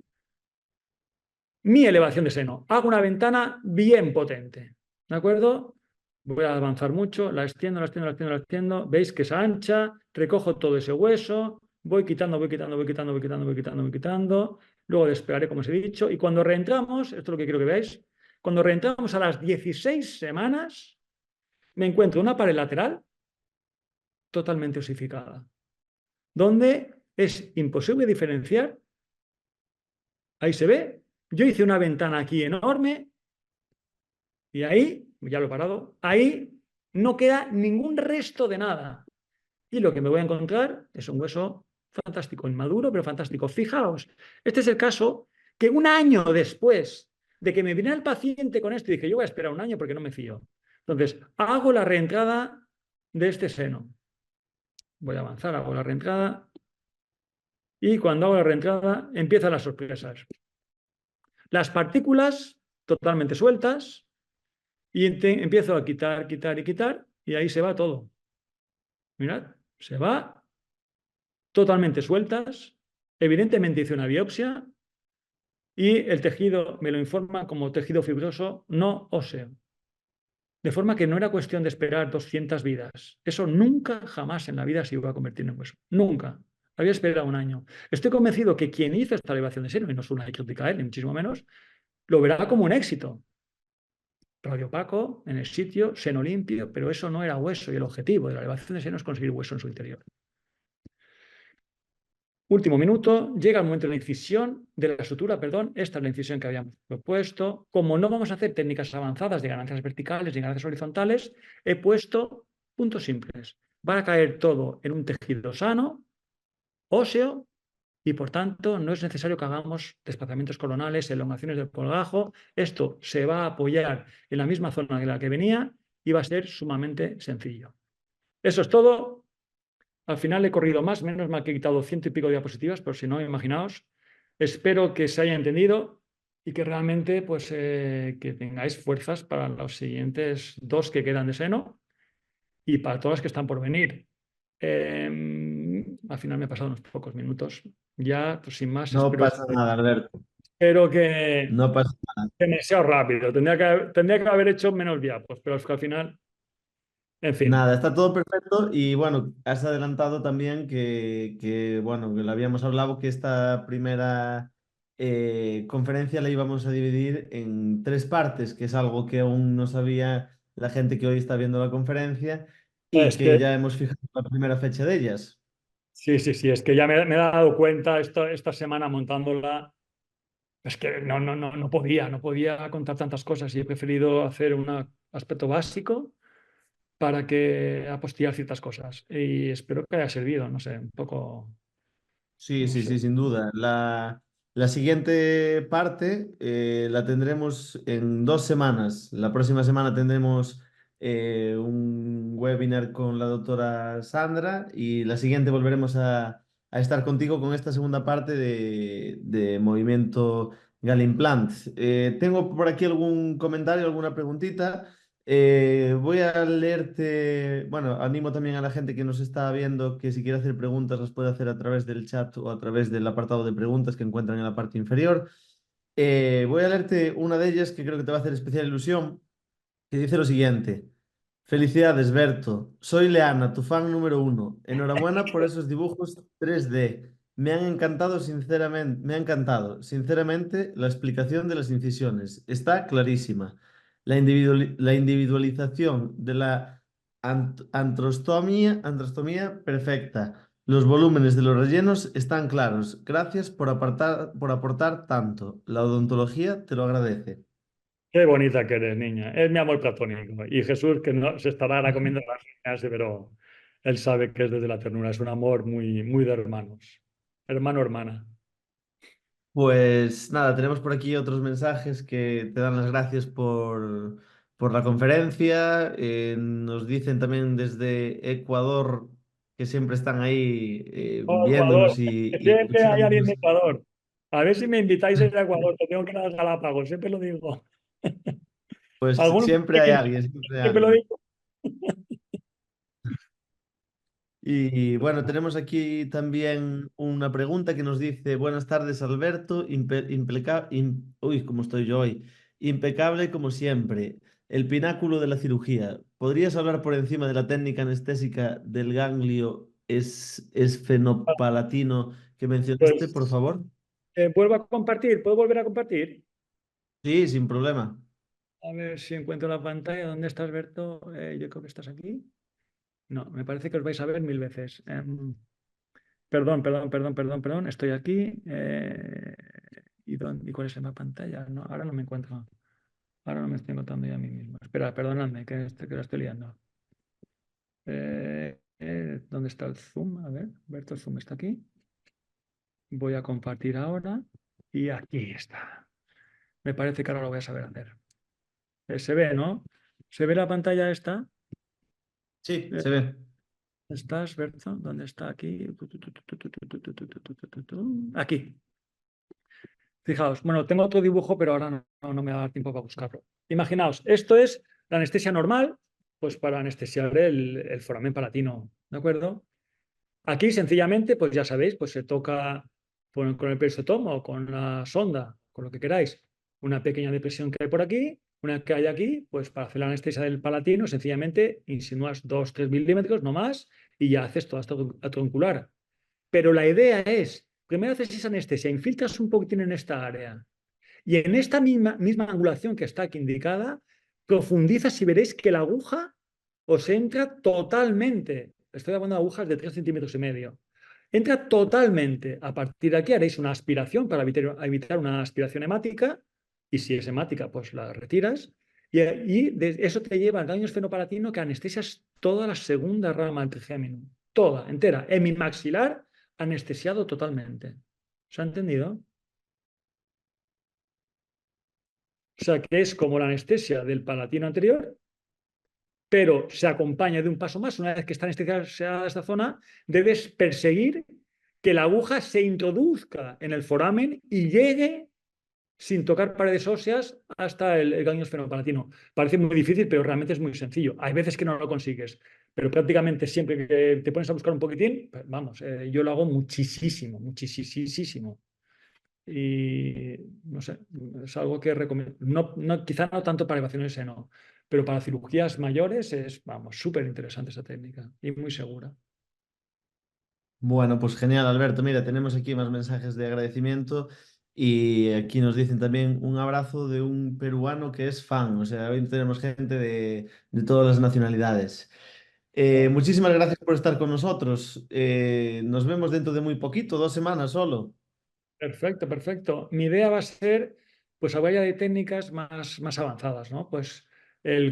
Mi elevación de seno. Hago una ventana bien potente. ¿De acuerdo? Voy a avanzar mucho, la extiendo, la extiendo, la extiendo, la extiendo. Veis que es ancha, recojo todo ese hueso, voy quitando, voy quitando, voy quitando, voy quitando, voy quitando, voy quitando. Luego despegaré, como os he dicho. Y cuando reentramos, esto es lo que quiero que veáis, Cuando reentramos a las 16 semanas, me encuentro una pared lateral totalmente osificada, donde es imposible diferenciar. Ahí se ve. Yo hice una ventana aquí enorme y ahí, ya lo he parado, ahí no queda ningún resto de nada. Y lo que me voy a encontrar es un hueso fantástico, inmaduro, pero fantástico. Fijaos, este es el caso que un año después de que me viniera el paciente con esto, y dije, yo voy a esperar un año porque no me fío. Entonces, hago la reentrada de este seno. Voy a avanzar, hago la reentrada. Y cuando hago la reentrada, empiezan las sorpresas. Las partículas totalmente sueltas y empiezo a quitar, quitar y quitar y ahí se va todo. Mirad, se va totalmente sueltas. Evidentemente hice una biopsia y el tejido me lo informa como tejido fibroso no óseo. De forma que no era cuestión de esperar 200 vidas. Eso nunca, jamás en la vida se iba a convertir en hueso. Nunca. Había esperado un año. Estoy convencido que quien hizo esta elevación de seno, y no es una crítica a él, ni muchísimo menos, lo verá como un éxito. Radio opaco, en el sitio, seno limpio, pero eso no era hueso y el objetivo de la elevación de seno es conseguir hueso en su interior. Último minuto, llega el momento de la incisión, de la sutura, perdón, esta es la incisión que habíamos propuesto. Como no vamos a hacer técnicas avanzadas de ganancias verticales y ganancias horizontales, he puesto puntos simples. Va a caer todo en un tejido sano, óseo, y por tanto no es necesario que hagamos desplazamientos coronales, elongaciones del colgajo. Esto se va a apoyar en la misma zona de la que venía y va a ser sumamente sencillo. Eso es todo. Al final he corrido más, menos mal que he quitado 100 y pico diapositivas, pero si no, imaginaos. Espero que se haya entendido y que realmente pues, que tengáis fuerzas para los siguientes 2 que quedan de seno y para todas las que están por venir. Al final me he pasado unos pocos minutos. Ya, pues sin más, No pasa nada, Alberto. espero que No pasa nada. demasiado rápido. Tendría que haber hecho menos diapos, pero es que al final, en fin. Nada, está todo perfecto y bueno, has adelantado también bueno, que lo habíamos hablado, que esta primera conferencia la íbamos a dividir en 3 partes, que es algo que aún no sabía la gente que hoy está viendo la conferencia y Es que que ya hemos fijado la primera fecha de ellas. sí, sí, sí, es que ya me he dado cuenta esta semana montándola. Es que no podía contar tantas cosas y he preferido hacer un aspecto básico para que apostillar ciertas cosas. Y espero que haya servido, no sé, un poco, Sí, no sí, sé. sí, sin duda. La siguiente parte la tendremos en 2 semanas. La próxima semana tendremos un webinar con la doctora Sandra y la siguiente volveremos a estar contigo con esta segunda parte de Movimiento Galimplant. Tengo por aquí algún comentario, alguna preguntita. Voy a leerte, bueno, animo también a la gente que nos está viendo que si quiere hacer preguntas las puede hacer a través del chat o a través del apartado de preguntas que encuentran en la parte inferior. Voy a leerte una de ellas que creo que te va a hacer especial ilusión, que dice lo siguiente. Felicidades, Berto. Soy Leana, tu fan número uno. Enhorabuena por esos dibujos 3D. Me han encantado, sinceramente, me ha encantado, sinceramente, la explicación de las incisiones. Está clarísima. La individualización de la antrostomía perfecta. Los volúmenes de los rellenos están claros. Gracias por aportar tanto. La odontología te lo agradece. Qué bonita que eres, niña. Es mi amor platónico. Y Jesús, que no se estará ahora comiendo las uñas, pero él sabe que es desde la ternura. Es un amor muy, muy de hermanos. Hermano, hermana. Pues nada, tenemos por aquí otros mensajes que te dan las gracias por la conferencia. Nos dicen también desde Ecuador que siempre están ahí Oh, Ecuador. viéndonos y Siempre hay alguien de escuchándonos. Ecuador. A ver si me invitáis a ir a Ecuador, que tengo que ir a las Galápagos, siempre lo digo. Pues Algunos siempre hay alguien, siempre hay siempre lo alguien. digo. Y bueno, tenemos aquí también una pregunta que nos dice, buenas tardes Alberto, uy, ¿cómo estoy yo hoy? Impecable como siempre, el pináculo de la cirugía. ¿Podrías hablar por encima de la técnica anestésica del ganglio esfenopalatino que mencionaste, por Pues favor? vuelvo a compartir. ¿Puedo volver a compartir? Sí, sin problema. A ver si encuentro la pantalla. ¿Dónde estás, Berto? Yo creo que estás aquí. No, me parece que os vais a ver 1000 veces. Perdón. Estoy aquí. ¿Y cuál es la pantalla? No, ahora no me encuentro. Ahora no me estoy encontrando ya a mí mismo. Espera, perdonadme, que la estoy liando. ¿Dónde está el Zoom? A ver, Berto, el Zoom está aquí. Voy a compartir ahora. Y aquí está. Me parece que ahora lo voy a saber hacer. Se ve, ¿no? ¿Se ve la pantalla esta? Sí, Eh, se ve. ¿Estás, Berto? ¿Dónde está aquí? Aquí. Fijaos, bueno, tengo otro dibujo, pero ahora no me va a dar tiempo para buscarlo. Imaginaos, esto es la anestesia normal, pues para anestesiar el foramen palatino, ¿de acuerdo? Aquí sencillamente, pues ya sabéis, pues se toca con el peristotomo o con la sonda, con lo que queráis, una pequeña depresión que hay por aquí, una que hay aquí, pues para hacer la anestesia del palatino, sencillamente insinúas 2-3 milímetros, no más, y ya haces toda esta atruncular. Pero la idea es, primero haces esa anestesia, infiltras un poquitín en esta área, y en esta misma angulación que está aquí indicada, profundizas y veréis que la aguja os entra totalmente. Estoy hablando de agujas de 3,5 cm. Entra totalmente. A partir de aquí haréis una aspiración para evitar una aspiración hemática, y si es hemática, pues la retiras. Y eso te lleva al daño esfenopalatino, que anestesias toda la segunda rama del trigémino. Toda, entera. Hemimaxilar, anestesiado totalmente. ¿Se ha entendido? O sea, que es como la anestesia del palatino anterior, pero se acompaña de un paso más. Una vez que está anestesiada esta zona, debes perseguir que la aguja se introduzca en el foramen y llegue sin tocar paredes óseas hasta el ganglio esfenopalatino. Parece muy difícil, pero realmente es muy sencillo. Hay veces que no lo consigues, pero prácticamente siempre que te pones a buscar un poquitín, pues vamos, yo lo hago muchísimo. Y no sé, es algo que recomiendo. Quizá no tanto para elevaciones de seno, pero para cirugías mayores es, vamos, súper interesante esa técnica y muy segura. Bueno, pues genial, Alberto. Mira, tenemos aquí más mensajes de agradecimiento y aquí nos dicen también un abrazo de un peruano que es fan. O sea, hoy tenemos gente de todas las nacionalidades. Bueno, Muchísimas gracias por estar con nosotros. Nos vemos dentro de muy poquito, 2 semanas solo. perfecto. Mi idea va a ser, pues, hablar ya de técnicas más avanzadas, ¿no? Pues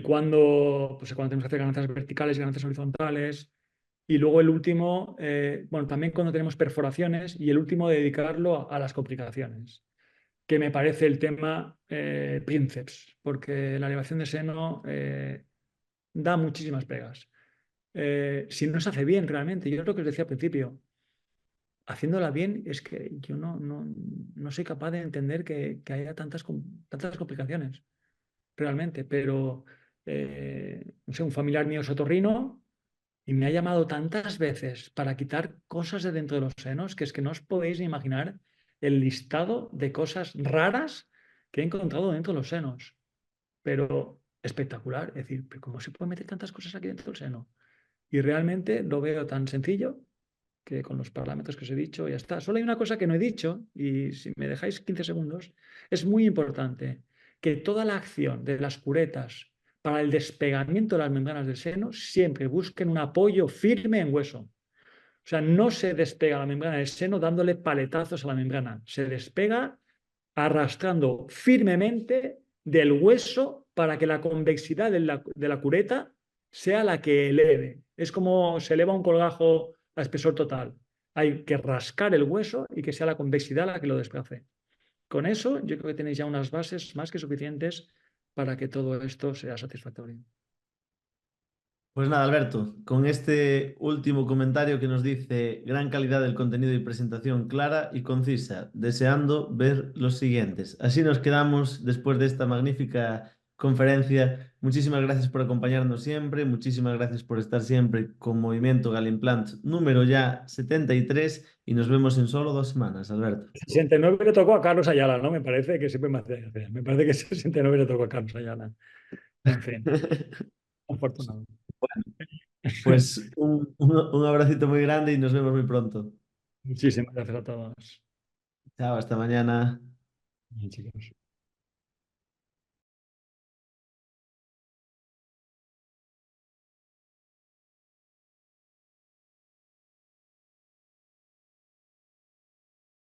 cuando tenemos que hacer ganancias verticales y ganancias horizontales. Y luego el último, bueno, también cuando tenemos perforaciones y el último dedicarlo a las complicaciones, que me parece el tema princeps, porque la elevación de seno da muchísimas pegas. Si no se hace bien realmente, yo es lo que os decía al principio, haciéndola bien es que yo no soy capaz de entender que haya tantas complicaciones realmente, pero no sé, un familiar mío es otorrino y me ha llamado tantas veces para quitar cosas de dentro de los senos que es que no os podéis ni imaginar el listado de cosas raras que he encontrado dentro de los senos. Pero espectacular. Es decir, ¿pero cómo se puede meter tantas cosas aquí dentro del seno? Y realmente lo veo tan sencillo que con los parámetros que os he dicho ya está. Solo hay una cosa que no he dicho y si me dejáis 15 segundos, es muy importante que toda la acción de las curetas para el despegamiento de las membranas del seno siempre busquen un apoyo firme en hueso. O sea, no se despega la membrana del seno dándole paletazos a la membrana, se despega arrastrando firmemente del hueso para que la convexidad de la cureta sea la que eleve. Es como se eleva un colgajo a espesor total. Hay que rascar el hueso y que sea la convexidad la que lo desplace. Con eso, yo creo que tenéis ya unas bases más que suficientes para que todo esto sea satisfactorio. Pues nada, Alberto, con este último comentario que nos dice gran calidad del contenido y presentación clara y concisa, deseando ver los siguientes. Así nos quedamos después de esta magnífica conferencia. Muchísimas gracias por acompañarnos siempre, muchísimas gracias por estar siempre con Movimiento Galimplant número ya 73 y nos vemos en solo 2 semanas, Alberto. 69 le tocó a Carlos Ayala, ¿no? Me parece que siempre me hace gracia. Me parece que 69 le tocó a Carlos Ayala. En fin, afortunado. Pues un abracito muy grande y nos vemos muy pronto. Muchísimas gracias a todos. Chao, hasta mañana. Bien, chicos.